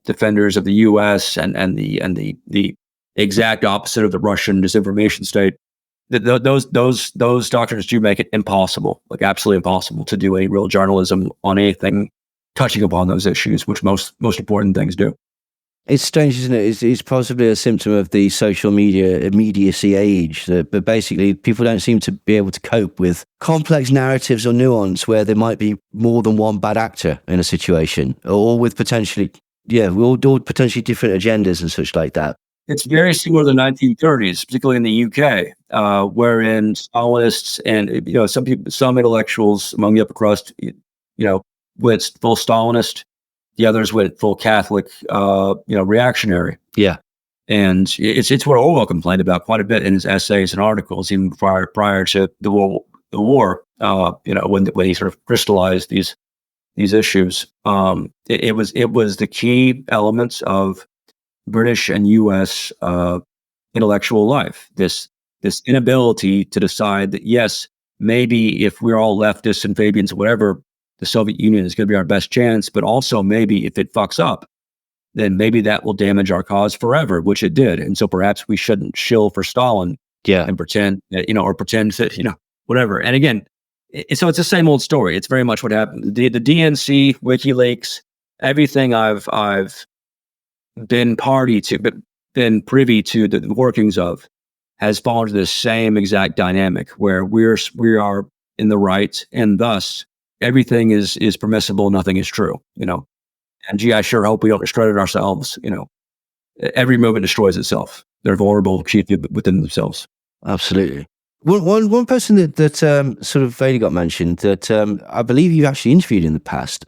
defenders of the U.S. and the exact opposite of the Russian disinformation state. Those doctrines do make it impossible, like absolutely impossible, to do any real journalism on anything touching upon those issues, which most important things do. It's strange, isn't it? It's possibly a symptom of the social media immediacy age, but basically people don't seem to be able to cope with complex narratives or nuance where there might be more than one bad actor in a situation, or with potentially different agendas and such like that. It's very similar to the 1930s, particularly in the UK, wherein Stalinists and some intellectuals among the upper crust, went full Stalinist. The others went full Catholic, reactionary. Yeah. And it's what Orwell complained about quite a bit in his essays and articles, even prior to the war. When he sort of crystallized these issues. It was the key elements of British and U.S. Intellectual life. This inability to decide that, yes, maybe if we're all leftists and Fabians, whatever, the Soviet Union is going to be our best chance. But also maybe if it fucks up, then maybe that will damage our cause forever, which it did. And so perhaps we shouldn't shill for Stalin and pretend that, or pretend that, whatever. And again, so it's the same old story. It's very much what happened. The DNC, WikiLeaks, everything I've been party to, but been privy to the workings of, has fallen to the same exact dynamic where we are in the right, and thus everything is permissible, nothing is true. And gee, I sure hope we don't destroy it ourselves. Every movement destroys itself. They're vulnerable within themselves. Absolutely. One person that sort of vaguely got mentioned that I believe you've actually interviewed in the past,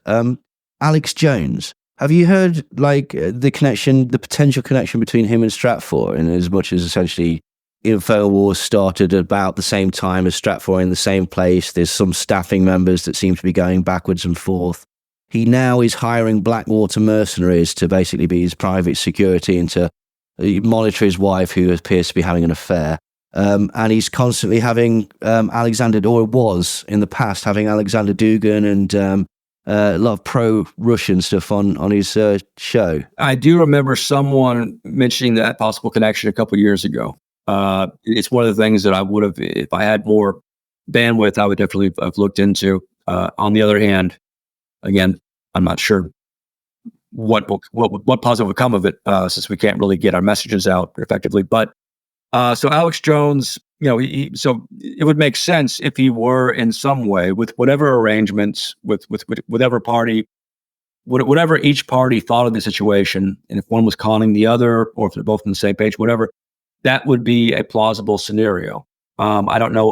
Alex Jones. Have you heard the potential connection between him and Stratfor, in as much as essentially InfoWars started about the same time as Stratfor in the same place? There's some staffing members that seem to be going backwards and forth. He now is hiring Blackwater mercenaries to basically be his private security and to monitor his wife, who appears to be having an affair. And he's constantly having was in the past, having Alexander Dugin and a lot of pro-Russian stuff on his show. I do remember someone mentioning that possible connection a couple of years ago. It's one of the things that I would have, if I had more bandwidth, I would definitely have looked into. On the other hand, again, I'm not sure what positive will come of it, since we can't really get our messages out effectively. But so Alex Jones, so it would make sense if he were in some way, with whatever arrangements, with whatever party, whatever each party thought of the situation, and if one was conning the other, or if they're both on the same page, whatever, that would be a plausible scenario. I don't know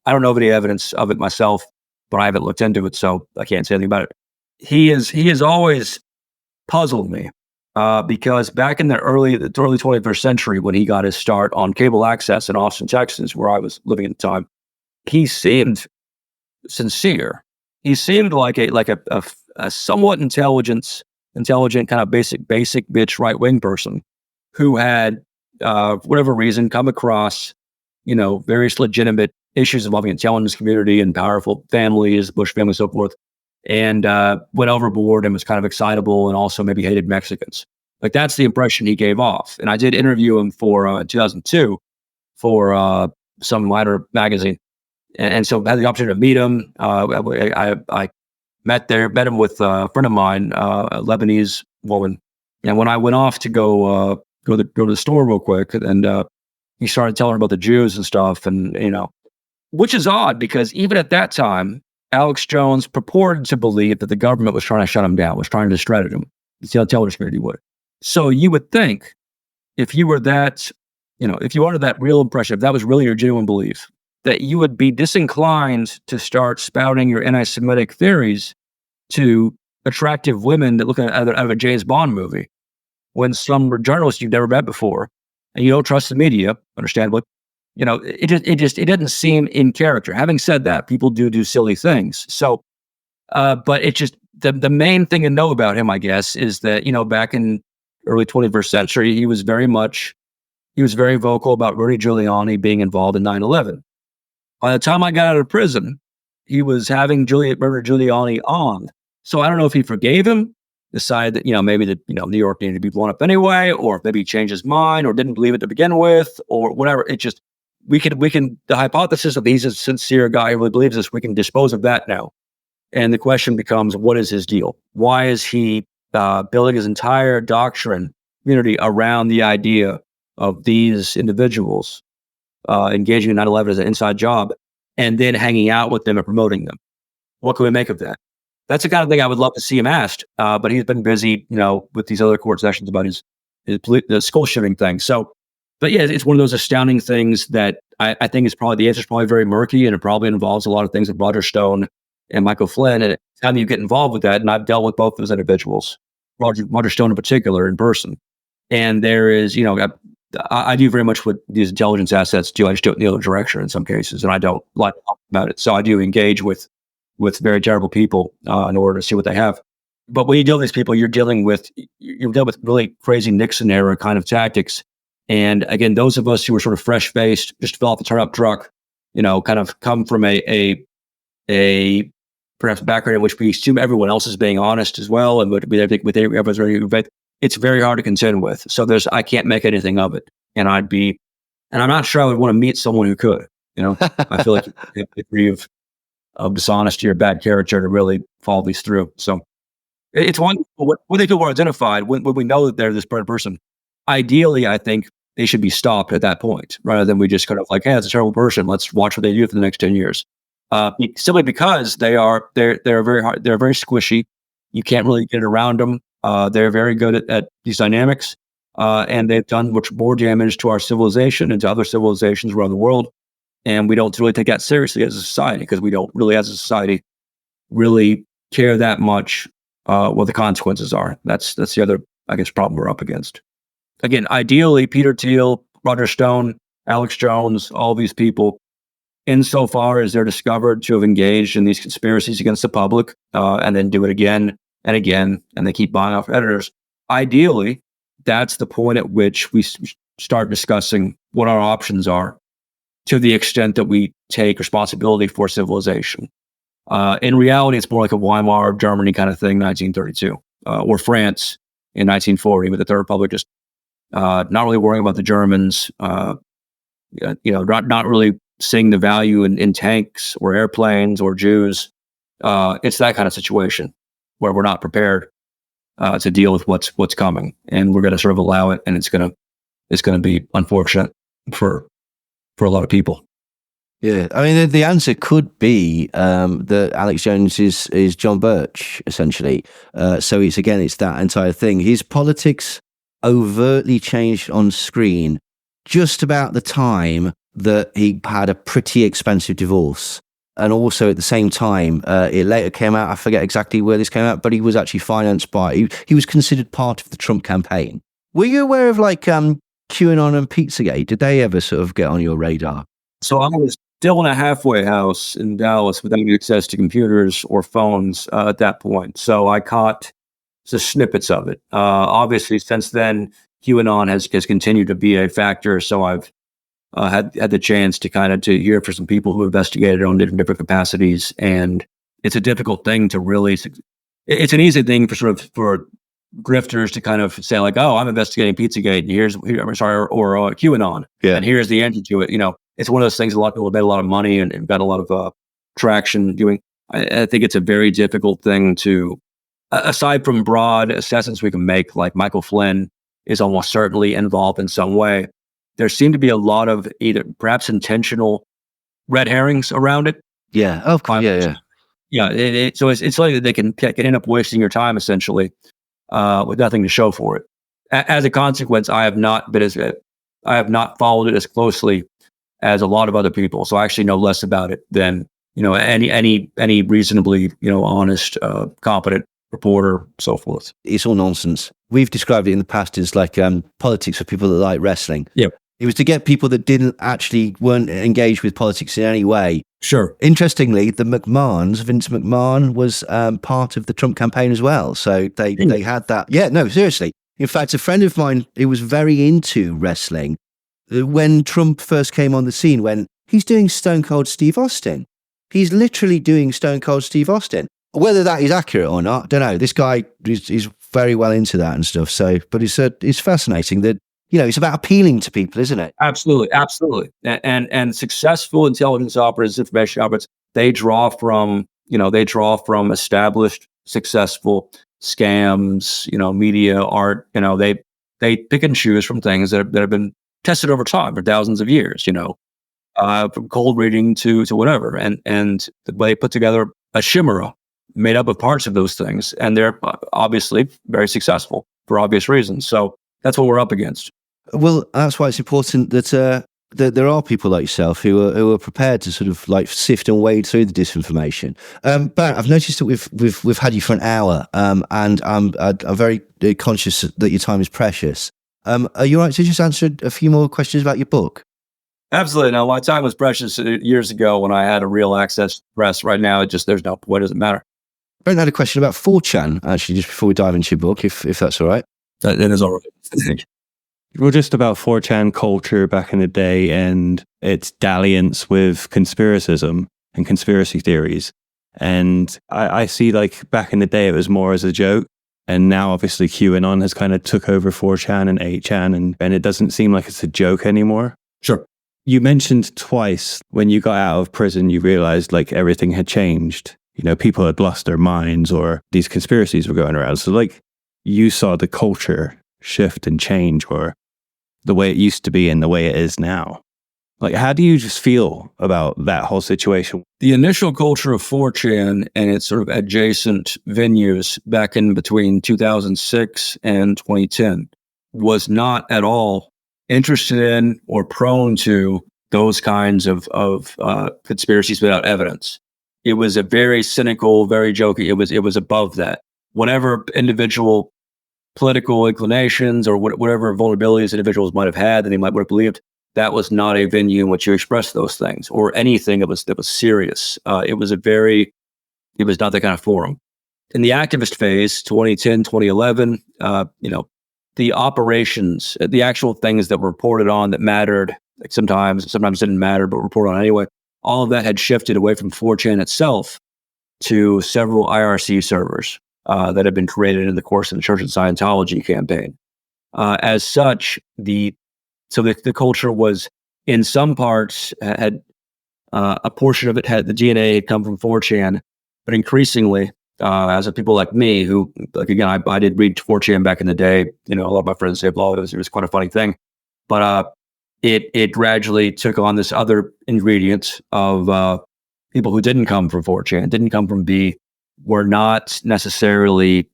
of any evidence of it myself, but I haven't looked into it, so I can't say anything about it. He has always puzzled me, because back in the early 21st century, when he got his start on cable access in Austin, Texas, where I was living at the time, he seemed sincere. He seemed like a somewhat intelligent kind of basic bitch right-wing person who had, for whatever reason, come across, various legitimate issues involving the intelligence community and powerful families, Bush family, so forth, and went overboard and was kind of excitable, and also maybe hated Mexicans. Like, that's the impression he gave off. And I did interview him for 2002 for some minor magazine, and so I had the opportunity to meet him. I met him with a friend of mine, a Lebanese woman, and when I went off to go to the store real quick, and he started telling her about the Jews and stuff, and which is odd, because even at that time, Alex Jones purported to believe that the government was trying to shut him down, was trying to discredit him. The intelligence community would. So you would think, if you were that, if you wanted that real impression, if that was really your genuine belief, that you would be disinclined to start spouting your anti-Semitic theories to attractive women that look out of a James Bond movie, when some journalists you've never met before, and you don't trust the media, understandably. It doesn't seem in character. Having said that, people do silly things. So, but it just, the main thing to know about him, I guess, is that, back in early 21st century, he was very vocal about Rudy Giuliani being involved in 9/11. By the time I got out of prison, he was having Rudy Giuliani on. So I don't know if he forgave him, decided that, maybe that, New York needed to be blown up anyway, or maybe he changed his mind or didn't believe it to begin with, or whatever. It just, we can, the hypothesis of he's a sincere guy who really believes this, we can dispose of that now. And the question becomes, what is his deal? Why is he building his entire doctrine community around the idea of these individuals engaging in 9/11 as an inside job, and then hanging out with them and promoting them? What can we make of that? That's the kind of thing I would love to see him asked, but he's been busy, with these other court sessions about the school shooting thing. So, but yeah, it's one of those astounding things that I think is probably, the answer is probably very murky, and it probably involves a lot of things with Roger Stone and Michael Flynn. And how do you get involved with that? And I've dealt with both those individuals, Roger Stone in particular, in person. And there is, I do very much what these intelligence assets do. I just do it in the other direction in some cases, and I don't like to talk about it. So I do engage with very terrible people in order to see what they have. But when you deal with these people, you're dealing with really crazy Nixon era kind of tactics. And again, those of us who are sort of fresh faced, just fell off the turnip truck, kind of come from a perhaps background in which we assume everyone else is being honest as well, and with everyone's very, it's very hard to contend with. So I can't make anything of it, and I'm not sure I would want to meet someone who could. I feel like a degree of dishonesty or bad character to really follow these through. So it's one when they feel more identified, when we know that they're this person. Ideally, I think they should be stopped at that point, rather than we just kind of like, hey, it's a terrible person. Let's watch what they do for the next 10 years. Simply because they're very hard, they're very squishy. You can't really get around them. They're very good at these dynamics, and they've done much more damage to our civilization and to other civilizations around the world. And we don't really take that seriously as a society, because we don't really, as a society, really care that much what the consequences are. That's the other, I guess, problem we're up against. Again, ideally, Peter Thiel, Roger Stone, Alex Jones, all these people, insofar as they're discovered to have engaged in these conspiracies against the public, and then do it again and again, and they keep buying off editors. Ideally, that's the point at which we start discussing what our options are, to the extent that we take responsibility for civilization. In reality, it's more like a Weimar Germany kind of thing, 1932, or France in 1940, with the Third Republic just not really worrying about the Germans, not really seeing the value in tanks or airplanes or Jews. It's that kind of situation where we're not prepared to deal with what's coming, and we're going to sort of allow it, and it's going to be unfortunate for a lot of people. Yeah, I mean, the answer could be that Alex Jones is John Birch, essentially. So it's that entire thing. His politics overtly changed on screen just about the time that he had a pretty expensive divorce. And also at the same time, it later came out, I forget exactly where this came out, but he was actually financed by, he was considered part of the Trump campaign. Were you aware of QAnon and Pizzagate? Did they ever sort of get on your radar? So I was still in a halfway house in Dallas without access to computers or phones at that point. So I caught the snippets of it. Obviously, since then, QAnon has continued to be a factor. So I've had the chance to to hear from some people who investigated on different capacities, and it's a difficult thing to really. It's an easy thing for grifters to kind of say like, "Oh, I'm investigating Pizzagate, and or QAnon, and here's the answer to it." It's one of those things. A lot of people have made a lot of money and got a lot of traction doing. I think it's a very difficult thing to, aside from broad assessments we can make, like Michael Flynn is almost certainly involved in some way. There seem to be a lot of either perhaps intentional red herrings around it. Yeah. Oh, yeah. Yeah. So it's like they can end up wasting your time essentially with nothing to show for it. As a consequence, I have not followed it as closely as a lot of other people. So I actually know less about it than any reasonably honest, competent reporter, so forth. It's all nonsense. We've described it in the past as like politics for people that like wrestling. Yeah. It was to get people that weren't engaged with politics in any way. Sure. Interestingly, the McMahons, Vince McMahon was part of the Trump campaign as well. So they had that. Yeah, no, seriously. In fact, a friend of mine who was very into wrestling, when Trump first came on the scene, when he's doing Stone Cold Steve Austin. He's literally doing Stone Cold Steve Austin. Whether that is accurate or not, I don't know. This guy is very well into that and stuff. So, but it's fascinating that, it's about appealing to people, isn't it? Absolutely. And successful intelligence operatives, information operatives, they draw from established, successful scams, media, art, they pick and choose from things that have been tested over time for thousands of years, from cold reading to whatever. And they put together a chimera made up of parts of those things. And they're obviously very successful for obvious reasons. So that's what we're up against. Well, that's why it's important that there are people like yourself who are prepared to sort of like sift and wade through the disinformation. But I've noticed that we've had you for an hour, and I'm very conscious that your time is precious. Are you all right to just answer a few more questions about your book? Absolutely. Now, my time was precious years ago when I had a real access to the press. Right now, there's no point. It doesn't matter. Brent had a question about 4chan, actually, just before we dive into your book, if that's all right. That is all right. Well, just about 4chan culture back in the day and its dalliance with conspiracism and conspiracy theories. And I see like back in the day, it was more as a joke. And now obviously QAnon has kind of took over 4chan and 8chan and it doesn't seem like it's a joke anymore. Sure. You mentioned twice when you got out of prison, you realized like everything had changed. You know, people had lost their minds or these conspiracies were going around. So like you saw the culture shift and change or the way it used to be and the way it is now. Like, how do you just feel about that whole situation? The initial culture of 4chan and its sort of adjacent venues back in between 2006 and 2010 was not at all interested in or prone to those kinds of conspiracies without evidence. It was a very cynical, very jokey. It was above that. Whatever individual political inclinations or whatever vulnerabilities individuals might have had that they might would have believed, that was not a venue in which you express those things or anything that was serious. It was not that kind of forum. In the activist phase, 2010, 2011, the operations, the actual things that were reported on that mattered, like sometimes didn't matter, but reported on anyway, all of that had shifted away from 4chan itself to several IRC servers that had been created in the course of the Church of Scientology campaign. As such, the culture was, in some parts, had a portion of it had the DNA had come from 4chan, but increasingly, as of people like me, who, like again, I did read 4chan back in the day. You know, a lot of my friends say, "Well, it was quite a funny thing," but it gradually took on this other ingredient of people who didn't come from 4chan, didn't come from B, were not necessarily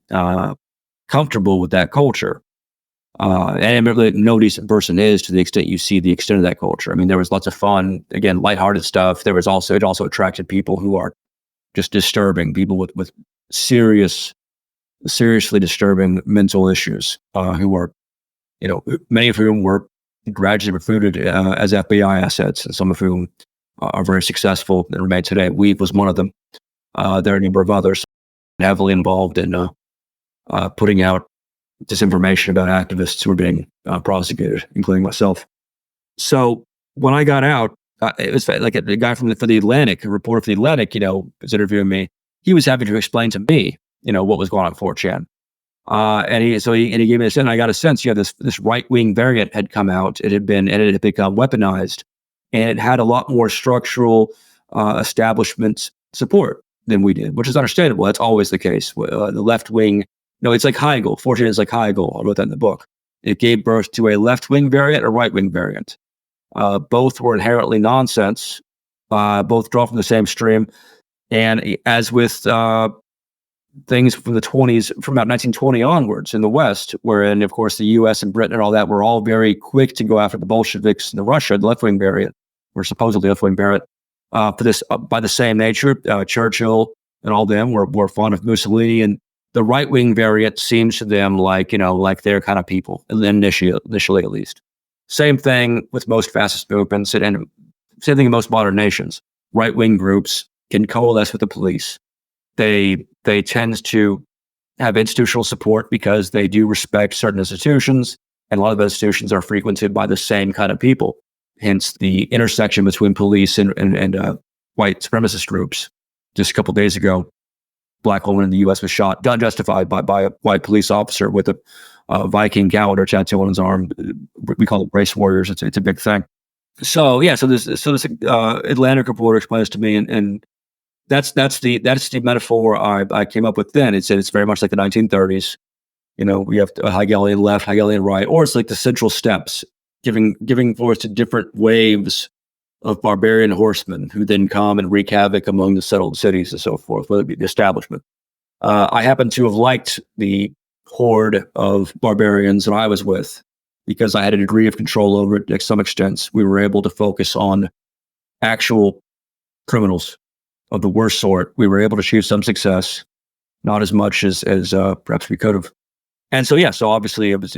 comfortable with that culture. And really, no decent person is to the extent you see the extent of that culture. I mean, there was lots of fun, again, lighthearted stuff. It also attracted people who are just disturbing, people with seriously disturbing mental issues, who are, many of whom were gradually recruited as FBI assets, and some of whom are very successful and remain today. Weave was one of them. There are a number of others heavily involved in putting out disinformation about activists who were being prosecuted, including myself. So when I got out, it was like a guy for the Atlantic, a reporter for the Atlantic, was interviewing me. He was having to explain to me, what was going on at 4chan. And he gave me a sense. I got a sense, this right-wing variant had come out. It had become weaponized, and it had a lot more structural establishment support than we did, which is understandable. That's always the case. The left wing. No, it's like Hegel. 4chan is like Hegel. I wrote that in the book. It gave birth to a left-wing variant, a right-wing variant. Both were inherently nonsense. Both draw from the same stream. And as with things from the 20s, from about 1920 onwards in the West, wherein, of course, the U.S. and Britain and all that were all very quick to go after the Bolsheviks and the Russia, the left-wing variant, or supposedly left-wing variant, for this, by the same nature. Churchill and all them were fond of Mussolini, and the right-wing variant seems to them like their kind of people, initially at least. Same thing with most fascist movements, and same thing in most modern nations. Right-wing groups can coalesce with the police. They tend to have institutional support because they do respect certain institutions, and a lot of those institutions are frequented by the same kind of people. Hence the intersection between police and white supremacist groups. Just a couple of days ago, Black woman in the U.S. was shot, unjustified, by a white police officer with a Viking calendar tattoo on his arm. We call it race warriors. It's a big thing. So this Atlantic reporter explains to me, and that's the metaphor I came up with then. It said it's very much like the 1930s. We have a Hegelian left, Hegelian right, or it's like the central steps, giving voice to different waves of barbarian horsemen who then come and wreak havoc among the settled cities and so forth, whether it be the establishment. I happen to have liked the horde of barbarians that I was with because I had a degree of control over it. To some extent, we were able to focus on actual criminals of the worst sort. We were able to achieve some success, not as much as perhaps we could have. And so obviously it was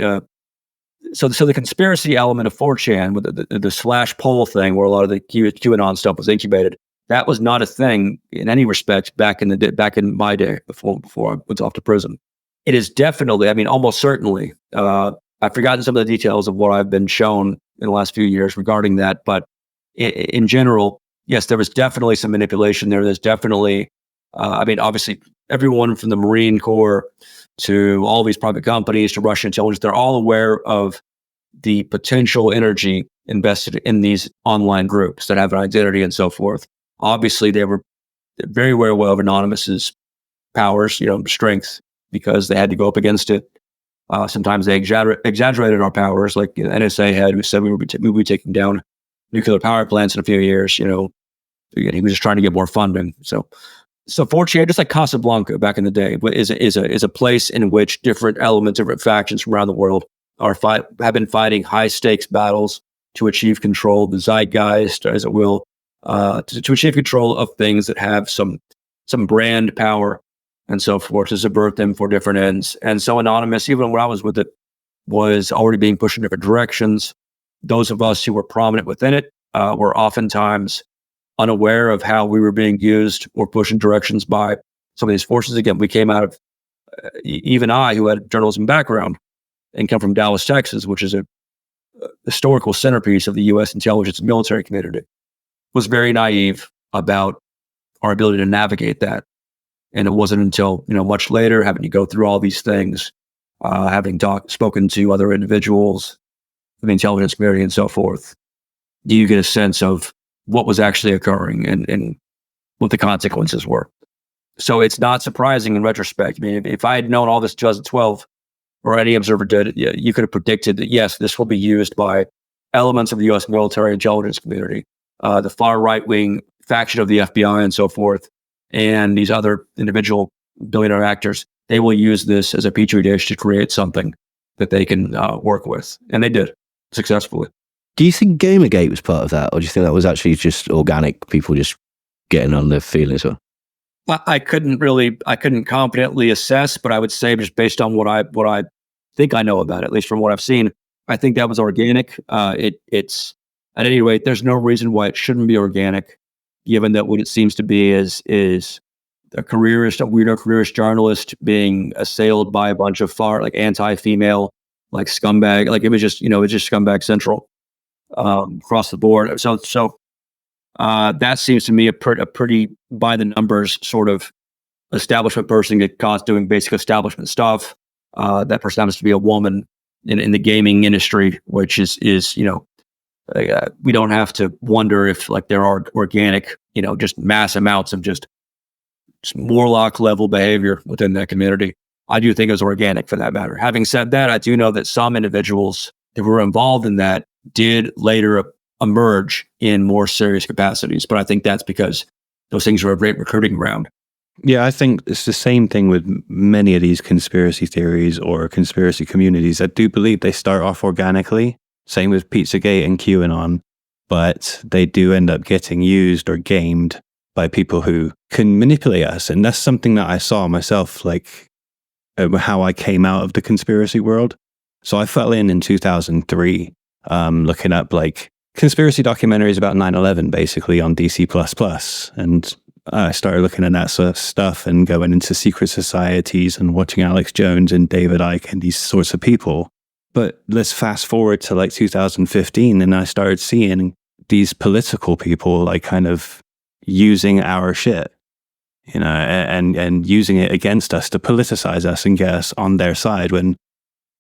so the conspiracy element of 4chan with the slash poll thing, where a lot of the QAnon stuff was incubated, that was not a thing in any respect back in my day before I went off to prison. It is definitely, I mean, almost certainly. I've forgotten some of the details of what I've been shown in the last few years regarding that, but in general, yes, there was definitely some manipulation there. There's definitely, I mean, obviously, everyone from the Marine Corps to all these private companies to Russian intelligence, they're all aware of the potential energy invested in these online groups that have an identity and so forth. Obviously, they were very aware of Anonymous's powers, strength, because they had to go up against it. Sometimes they exaggerated our powers, like the NSA head who said we would be taking down nuclear power plants in a few years. He was just trying to get more funding. So 4chan, just like Casablanca back in the day, is a place in which different elements, different factions from around the world have been fighting high stakes battles to achieve control of the zeitgeist, as it will, to achieve control of things that have some brand power and so forth, to subvert them for different ends. And so Anonymous, even when I was with it, was already being pushed in different directions. Those of us who were prominent within it were oftentimes unaware of how we were being used or pushed in directions by some of these forces. Again, we came out of, even I, who had a journalism background and come from Dallas, Texas, which is a historical centerpiece of the U.S. intelligence and military community, was very naive about our ability to navigate that. And it wasn't until, much later, having to go through all these things, having spoken to other individuals in the intelligence community and so forth, do you get a sense of what was actually occurring and what the consequences were. So it's not surprising in retrospect. I mean, if I had known all this in 2012, or any observer did, you could have predicted that, yes, this will be used by elements of the U.S. military intelligence community, the far right-wing faction of the FBI and so forth, and these other individual billionaire actors. They will use this as a petri dish to create something that they can work with. And they did successfully. Do you think Gamergate was part of that? Or do you think that was actually just organic people just getting on their feelings? Or? I couldn't confidently assess, but I would say, just based on what I think I know about it, at least from what I've seen, I think that was organic. It's at any rate, there's no reason why it shouldn't be organic, given that what it seems to be is a weirdo careerist journalist being assailed by a bunch of anti-female, scumbag. It was just scumbag central across the board. So that seems to me a pretty by the numbers sort of establishment person get caught doing basic establishment stuff. That person happens to be a woman in the gaming industry, which is we don't have to wonder if there are organic, just mass amounts of just Morlock level behavior within that community. I do think it was organic for that matter. Having said that, I do know that some individuals that were involved in that did later emerge in more serious capacities. But I think that's because those things are a great recruiting ground. Yeah, I think it's the same thing with many of these conspiracy theories or conspiracy communities. I do believe they start off organically. Same with Pizzagate and QAnon. But they do end up getting used or gamed by people who can manipulate us. And that's something that I saw myself, how I came out of the conspiracy world. So I fell in 2003, looking up conspiracy documentaries about 9/11, basically on DC++. And I started looking at that sort of stuff and going into secret societies and watching Alex Jones and David Icke and these sorts of people. But let's fast forward to 2015, and I started seeing these political people kind of using our shit, and using it against us to politicize us and get us on their side, when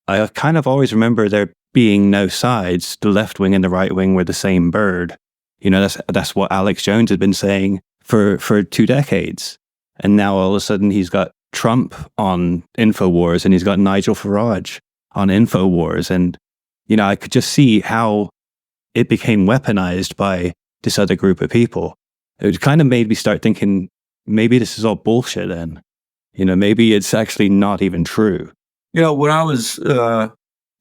I kind of always remember there being no sides. The left wing and the right wing were the same bird. That's what Alex Jones had been saying for 2 decades. And now all of a sudden he's got Trump on InfoWars and he's got Nigel Farage on InfoWars. And, I could just see how it became weaponized by this other group of people. It kind of made me start thinking, maybe this is all bullshit then. Maybe it's actually not even true. When I was a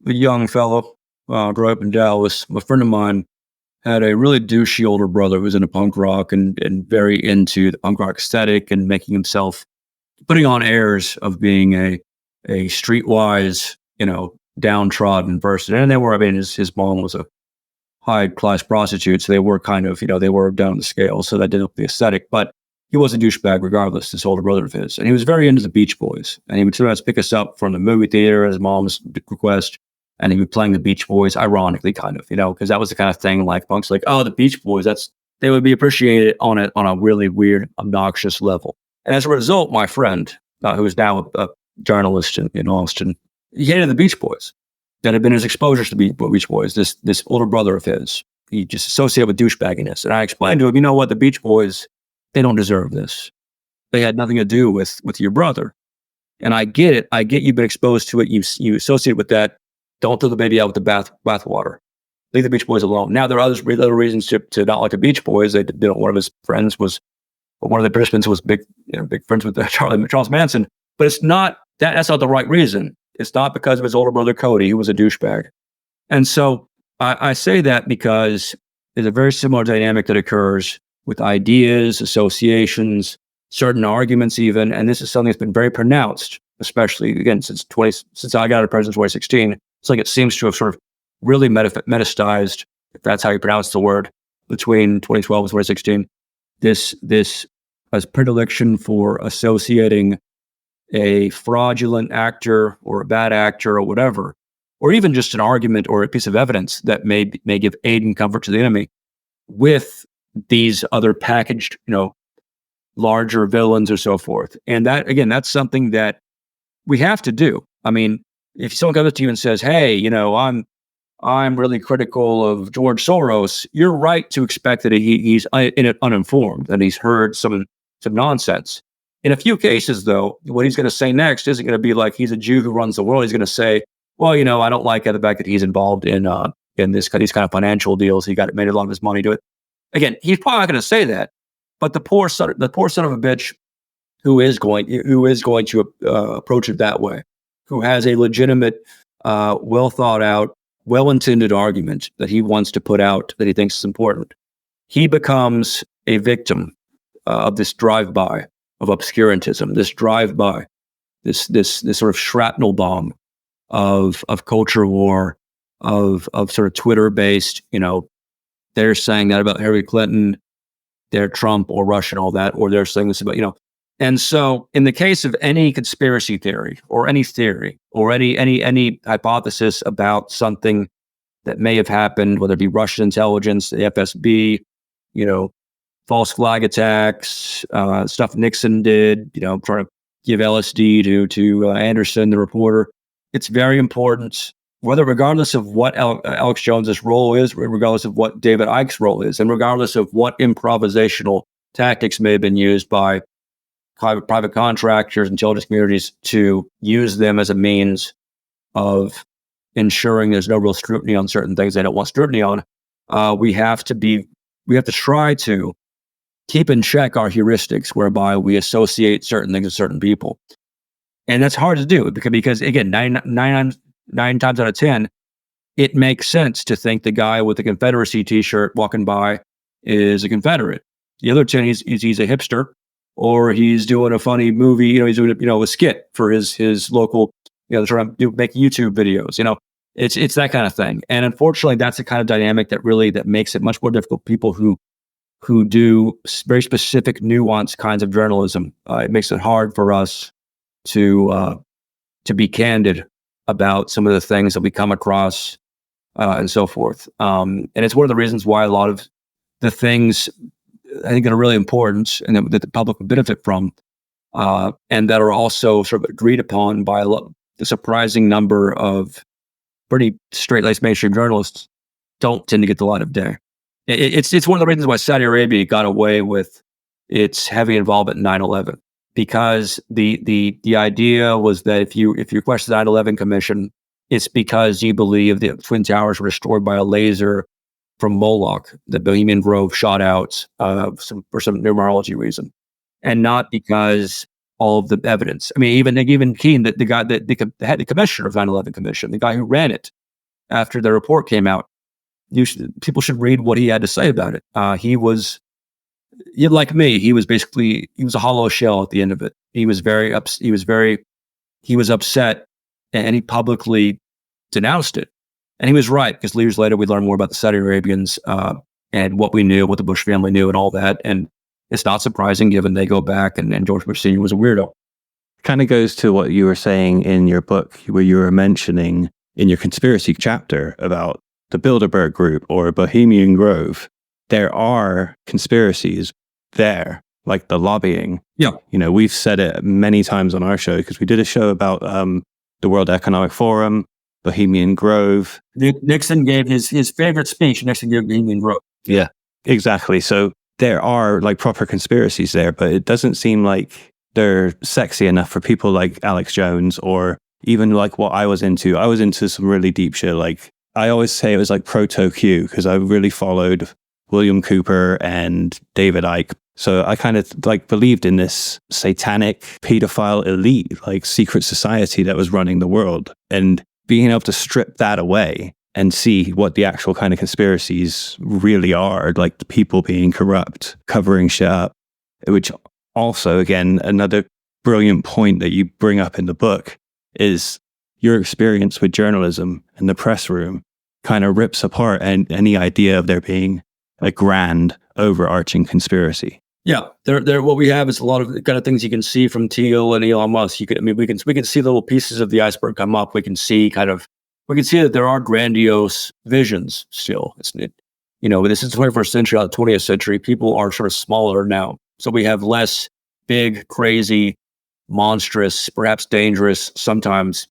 young fellow, grew up in Dallas, a friend of mine had a really douchey older brother who was into punk rock and very into the punk rock aesthetic and putting on airs of being a streetwise, downtrodden person. And they were, I mean, his mom was a high-class prostitute, so they were kind of, they were down the scale, so that didn't look the aesthetic. But he was a douchebag regardless, this older brother of his. And he was very into the Beach Boys. And he would sometimes pick us up from the movie theater at his mom's request, and he'd be playing the Beach Boys, ironically, kind of, because that was the kind of thing like punks like, oh, the Beach Boys, they would be appreciated on a really weird, obnoxious level. And as a result, my friend, who is now a journalist in Austin, he hated the Beach Boys. That had been his exposure to the Beach Boys, this older brother of his. He just associated with douchebagginess. And I explained to him, you know what, the Beach Boys, they don't deserve this. They had nothing to do with your brother. And I get it. I get you've been exposed to it. You associate with that. Don't throw the baby out with the bathwater. Leave the Beach Boys alone. Now, there are other reasons to not like the Beach Boys. One of his friends one of the participants was big friends with Charles Manson. But it's not, that's not the right reason. It's not because of his older brother, Cody, who was a douchebag. And so I say that because there's a very similar dynamic that occurs with ideas, associations, certain arguments even. And this is something that's been very pronounced, especially, again, since I got out of prison in 2016. It's like it seems to have sort of really metastasized, if that's how you pronounce the word, between 2012 and 2016. This as predilection for associating a fraudulent actor or a bad actor or whatever, or even just an argument or a piece of evidence that may give aid and comfort to the enemy with these other packaged, larger villains or so forth. And that, again, that's something that we have to do. I mean, if someone comes up to you and says, hey, I'm really critical of George Soros, you're right to expect that he's uninformed and he's heard some nonsense. In a few cases, though, what he's going to say next isn't going to be like he's a Jew who runs the world. Son of say, well, I don't like the fact that he's involved in these kind of financial deals. He made a lot of his money to it. Again, he's probably not going to say that, but the poor son of a bitch who is going to approach it that way, who has a legitimate, well thought out, well intended argument that he wants to put out that he thinks is important, he becomes a victim of this drive-by of obscurantism, this drive-by, this sort of shrapnel bomb of culture war, of sort of Twitter-based, they're saying that about Hillary Clinton, they're Trump or Russia and all that, or they're saying this about, And so in the case of any conspiracy theory or any hypothesis about something that may have happened, whether it be Russian intelligence, the FSB, false flag attacks, stuff Nixon did, trying to give LSD to Anderson, the reporter. It's very important, regardless of what Alex Jones's role is, regardless of what David Icke's role is, and regardless of what improvisational tactics may have been used by private contractors, intelligence communities to use them as a means of ensuring there's no real scrutiny on certain things they don't want scrutiny on. We have to try to keep in check our heuristics whereby we associate certain things with certain people. And that's hard to do because again, nine times out of 10, it makes sense to think the guy with the Confederacy t-shirt walking by is a Confederate. The other 10, he's a hipster, or he's doing a funny movie, he's doing a skit for his local, trying to make YouTube videos, it's that kind of thing. And unfortunately, that's the kind of dynamic that makes it much more difficult. People who do very specific, nuanced kinds of journalism, it makes it hard for us to be candid about some of the things that we come across and so forth. And it's one of the reasons why a lot of the things I think that are really important and that the public will benefit from, and that are also sort of agreed upon by the surprising number of pretty straight-laced mainstream journalists, don't tend to get the light of day. It's one of the reasons why Saudi Arabia got away with its heavy involvement in 9/11, because the idea was that if you question the 9/11 Commission, it's because you believe the Twin Towers were destroyed by a laser from Moloch that Bohemian Grove shot out for some numerology reason, and not because all of the evidence. I mean, even Keane, the guy that the commissioner of 9/11 Commission, the guy who ran it after the report came out, people should read what he had to say about it. He was, like me, he was a hollow shell at the end of it. He was upset, and he publicly denounced it. And he was right, because years later we learned more about the Saudi Arabians and what we knew, what the Bush family knew and all that. And it's not surprising given they go back and George Bush Sr. was a weirdo. Kind of goes to what you were saying in your book, where you were mentioning in your conspiracy chapter about the Bilderberg group or Bohemian Grove. There are conspiracies there, like the lobbying. Yeah. We've said it many times on our show because we did a show about the World Economic Forum, Bohemian Grove. Nixon gave his favorite speech. Nixon gave Bohemian Grove. Yeah, exactly. So there are like proper conspiracies there, but it doesn't seem like they're sexy enough for people like Alex Jones, or even like what I was into. I was into some really deep shit. Like I always say it was like proto-Q, because I really followed William Cooper and David Icke. So I kind of like believed in this satanic pedophile elite, like secret society that was running the world. And being able to strip that away and see what the actual kind of conspiracies really are, like the people being corrupt, covering shit up, which also, again, another brilliant point that you bring up in the book is your experience with journalism and the press room kind of rips apart any idea of there being a grand overarching conspiracy. Yeah, there. What we have is a lot of the kind of things you can see from Thiel and Elon Musk. We can see little pieces of the iceberg come up. We can see that there are grandiose visions still. This is the 21st century. Out of the 20th century, people are sort of smaller now, so we have less big, crazy, monstrous, perhaps dangerous, sometimes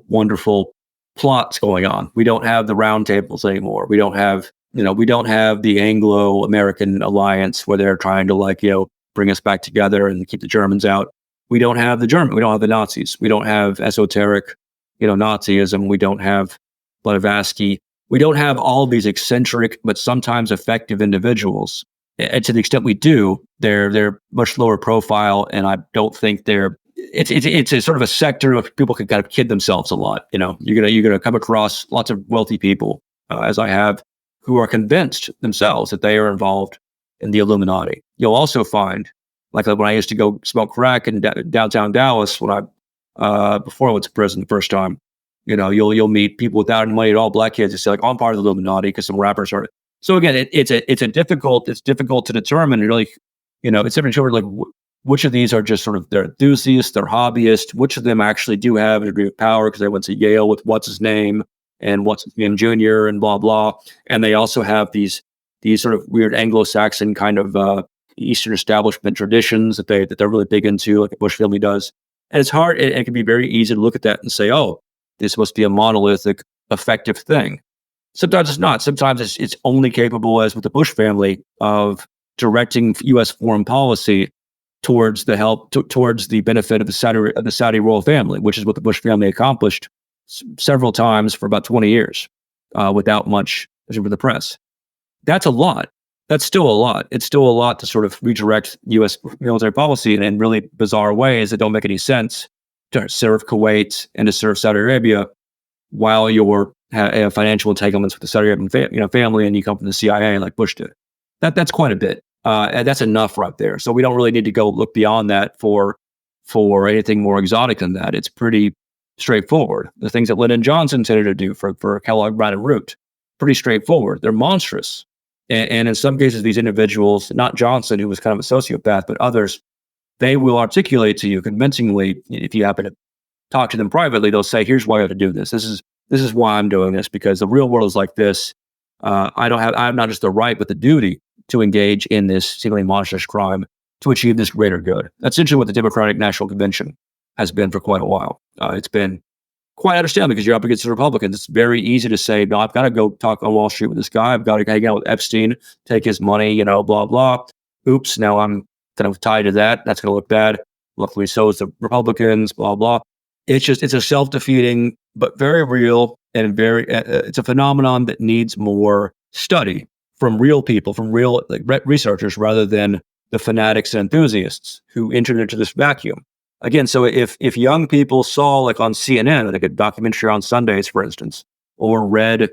wonderful plots going on. We don't have the round tables anymore. We don't have the Anglo-American alliance where they're trying to bring us back together and keep the Germans out. We don't have the German. We don't have the Nazis. We don't have esoteric, Nazism. We don't have Blavatsky. We don't have all these eccentric but sometimes effective individuals. And to the extent we do, they're much lower profile, and I don't think it's a sort of a sector of people can kind of kid themselves a lot. You're gonna come across lots of wealthy people, as I have, who are convinced themselves that they are involved in the Illuminati. You'll also find, like when I used to go smoke crack in downtown Dallas before I went to prison the first time, you'll meet people without any money at all, black kids, who say like, "Oh, I'm part of the Illuminati," because some rappers are. So again, it's difficult to determine really, it's different children, like which of these are just sort of, they're enthusiasts, they're hobbyists, which of them actually do have a degree of power because they went to Yale with what's his name and what's his name Jr. and blah, blah. And they also have these sort of weird Anglo-Saxon kind of Eastern establishment traditions that they're really big into, like the Bush family does. And it's hard, and it can be very easy to look at that and say, oh, this must be a monolithic, effective thing. Sometimes it's not. Sometimes it's only capable, as with the Bush family, of directing U.S. foreign policy towards the benefit of the Saudi royal family, which is what the Bush family accomplished several times for about 20 years without much for the press. That's a lot. That's still a lot. It's still a lot to sort of redirect U.S. military policy in really bizarre ways that don't make any sense to serve Kuwait and to serve Saudi Arabia while you're have financial entanglements with the Saudi Arabian family and you come from the CIA like Bush did. That's quite a bit. And that's enough right there. So we don't really need to go look beyond that for anything more exotic than that. It's pretty straightforward. The things that Lyndon Johnson tended to do for Kellogg, Brown, and Root, pretty straightforward. They're monstrous. And in some cases, these individuals, not Johnson, who was kind of a sociopath, but others, they will articulate to you convincingly, if you happen to talk to them privately, they'll say, here's why I have to do this. This is why I'm doing this, because the real world is like this. I have not just the right, but the duty to engage in this seemingly monstrous crime to achieve this greater good. That's essentially what the Democratic National Convention has been for quite a while. It's been quite understandable because you're up against the Republicans. It's very easy to say, no, I've got to go talk on Wall Street with this guy. I've got to hang out with Epstein, take his money, blah, blah. Oops, now I'm kind of tied to that. That's going to look bad. Luckily, so is the Republicans, blah, blah. It's a self-defeating, but very real and it's a phenomenon that needs more study from real people, from real researchers, rather than the fanatics and enthusiasts who entered into this vacuum. Again, so if young people saw, like on CNN, like a documentary on Sundays, for instance, or read in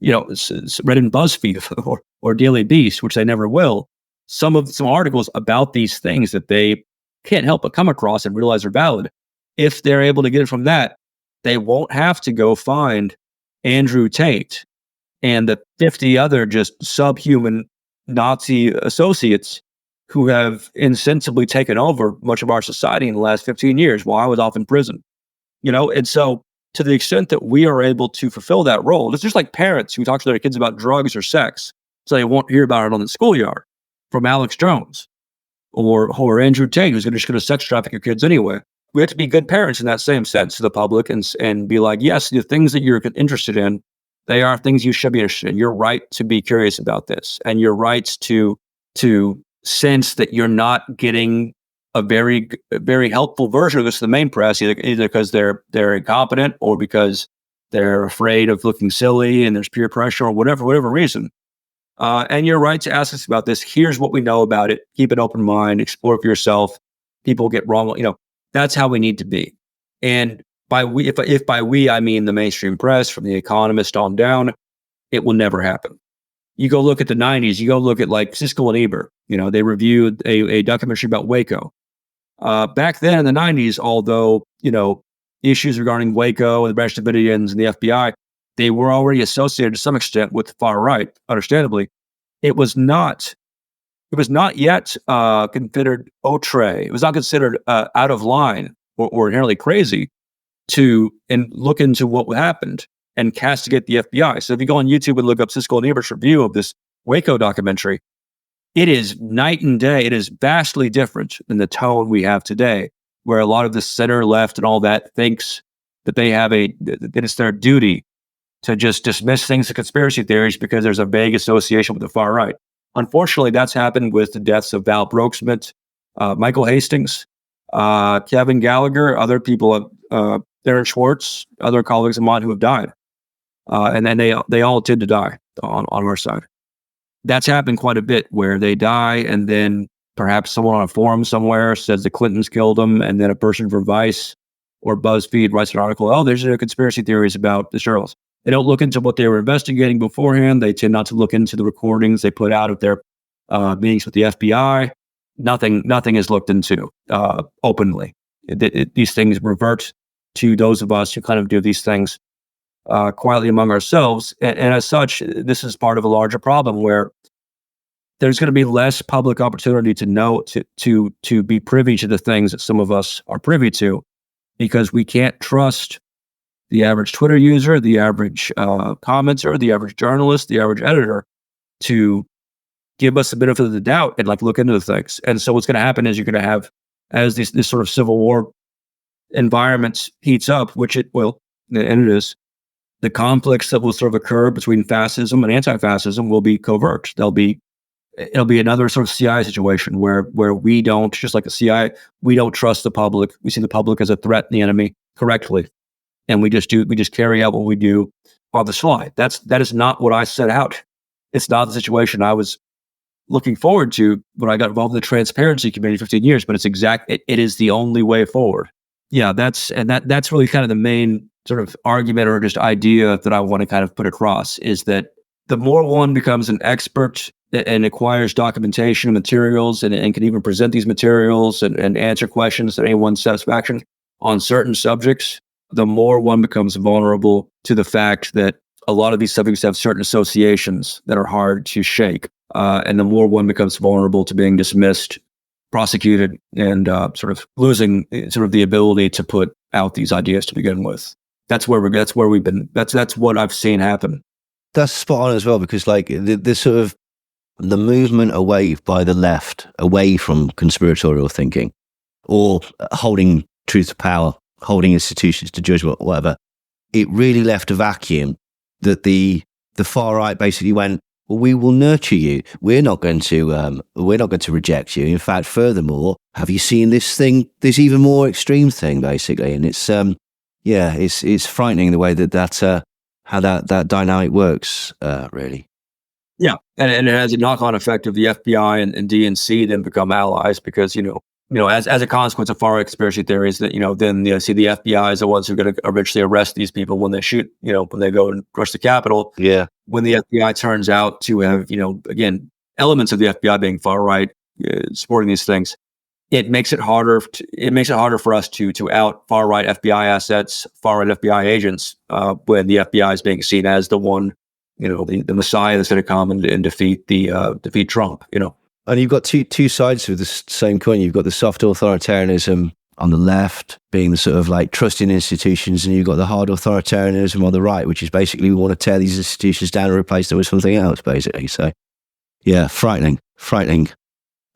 BuzzFeed or Daily Beast, which they never will, some articles about these things that they can't help but come across and realize are valid. If they're able to get it from that, they won't have to go find Andrew Tate and the 50 other just subhuman Nazi associates who have insensibly taken over much of our society in the last 15 years while I was off in prison. And so to the extent that we are able to fulfill that role, it's just like parents who talk to their kids about drugs or sex, so they won't hear about it on the schoolyard from Alex Jones or Andrew Tate, who's just going to sex traffic your kids anyway. We have to be good parents in that same sense to the public and be like, yes, the things that you're interested in, they are things you should be interested in. You're right to be curious about this, and you're right to sense that you're not getting a very, very helpful version of this in the main press, either because they're incompetent or because they're afraid of looking silly and there's peer pressure or whatever reason. And you're right to ask us about this. Here's what we know about it. Keep an open mind. Explore for yourself. People get wrong. That's how we need to be. And by we, if by we I mean the mainstream press, from The Economist on down, it will never happen. You go look at the 90s. You go look at like Siskel and Ebert. They reviewed a documentary about Waco. Back then in the 90s, although issues regarding Waco and the Branch Davidians and the FBI, they were already associated to some extent with the far right. Understandably, it was not yet considered outre. It was not considered out of line or inherently crazy to look into what happened and castigate the FBI. So if you go on YouTube and look up Siskel and Ebert's review of this Waco documentary, it is night and day. It is vastly different than the tone we have today, where a lot of the center left and all that thinks that they have that it's their duty to just dismiss things as conspiracy theories because there's a vague association with the far right. Unfortunately, that's happened with the deaths of Val Broeksmith, Michael Hastings, Kevin Gallagher, other people, Darren Schwartz, other colleagues of mine who have died. And then they all tend to die on our side. That's happened quite a bit, where they die and then perhaps someone on a forum somewhere says the Clintons killed them, and then a person from Vice or BuzzFeed writes an article, oh, there's conspiracy theories about the Shirley's. They don't look into what they were investigating beforehand. They tend not to look into the recordings they put out of their meetings with the FBI. Nothing is looked into openly. These things revert to those of us who kind of do these things quietly among ourselves. And as such, this is part of a larger problem where there's going to be less public opportunity to know, to be privy to the things that some of us are privy to, because we can't trust the average Twitter user, the average commenter, the average journalist, the average editor to give us the benefit of the doubt and look into the things. And so what's going to happen is you're going to have, as this sort of civil war environment heats up, which it will, and it is, the conflicts that will sort of occur between fascism and anti-fascism will be covert. It'll be another sort of CIA situation where we don't, just like the CIA, we don't trust the public. We see the public as a threat and the enemy correctly. And we just carry out what we do on the slide. That is not what I set out. It's not the situation I was looking forward to when I got involved in the transparency community 15 years, but it is the only way forward. Yeah, that's really kind of the main sort of argument or just idea that I want to kind of put across, is that the more one becomes an expert and acquires documentation and materials and can even present these materials and answer questions to anyone's satisfaction on certain subjects, the more one becomes vulnerable to the fact that a lot of these subjects have certain associations that are hard to shake. And the more one becomes vulnerable to being dismissed, prosecuted, and sort of losing sort of the ability to put out these ideas to begin with. That's where we've been. That's what I've seen happen. That's spot on as well, because this sort of the movement away by the left, away from conspiratorial thinking or holding truth to power, holding institutions to judgment, whatever, it really left a vacuum that the far right basically went, well, we will nurture you. We're not going to reject you. In fact, furthermore, have you seen this thing, this even more extreme thing, basically? And it's it's frightening the way that how that dynamic works, really. Yeah, and it has a knock-on effect of the FBI and DNC then become allies, because as a consequence of far-right conspiracy theories, that then the FBI is the ones who are going to eventually arrest these people when they shoot, when they go and rush the Capitol. Yeah. When the FBI turns out to have, again, elements of the FBI being far-right, supporting these things, it makes it harder. It makes it harder for us to out far right FBI assets, far right FBI agents, when the FBI is being seen as the one, the messiah that's going to come and defeat Trump. And you've got two sides of the same coin. You've got the soft authoritarianism on the left, being the sort of like trusting institutions, and you've got the hard authoritarianism on the right, which is basically we want to tear these institutions down and replace them with something else, basically. So, yeah, frightening.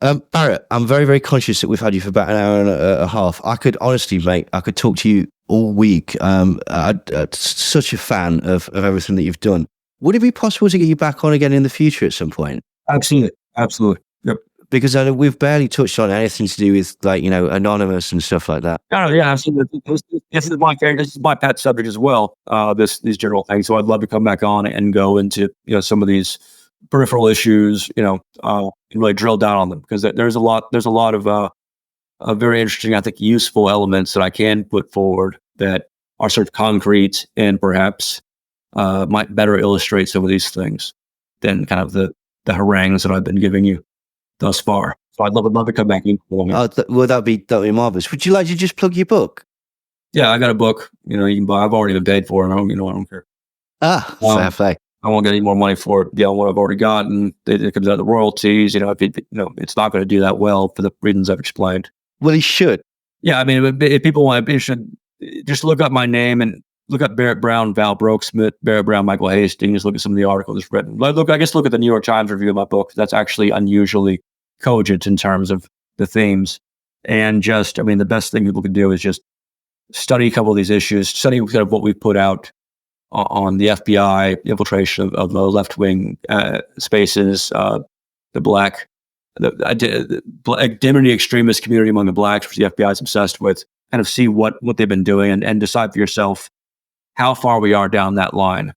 Barrett, I'm very, very conscious that we've had you for about an hour and a half. I could honestly, mate, I could talk to you all week. I'm such a fan of everything that you've done. Would it be possible to get you back on again in the future at some point? Absolutely. Yep. Because we've barely touched on anything to do with anonymous and stuff like that. Oh, yeah, absolutely. This is my favorite. This is my pet subject as well. These general things. So I'd love to come back on and go into some of these peripheral issues. And really drill down on them, because there's a lot of very interesting, I think, useful elements that I can put forward that are sort of concrete and perhaps might better illustrate some of these things than kind of the harangues that I've been giving you thus far. So I'd love to come back in. That'd be marvelous. Would you like to just plug your book? Yeah, I got a book. You can buy. I've already been paid for it. I don't care. Fair play. I won't get any more money for it beyond what I've already gotten. It comes out of the royalties. It's not going to do that well for the reasons I've explained. Well, he should. Yeah, I mean, if people want, you should just look up my name and look up Barrett Brown, Val Brokesmith, Barrett Brown, Michael Hastings. Look at some of the articles written. Look at the New York Times review of my book. That's actually unusually cogent in terms of the themes. And the best thing people can do is just study a couple of these issues, study kind of what we've put out on the FBI infiltration of the left-wing spaces, the identity extremist community among the blacks, which the FBI is obsessed with. Kind of see what they've been doing and decide for yourself how far we are down that line,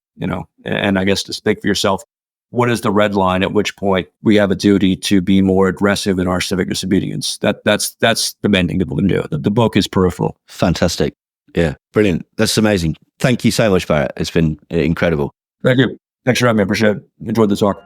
and I guess just think for yourself, what is the red line at which point we have a duty to be more aggressive in our civic disobedience? That's the main thing people can do. The book is peripheral. Fantastic. Yeah, brilliant. That's amazing. Thank you so much, Barrett. It's been incredible. Thank you. Thanks for having me. I appreciate it. Enjoyed the talk.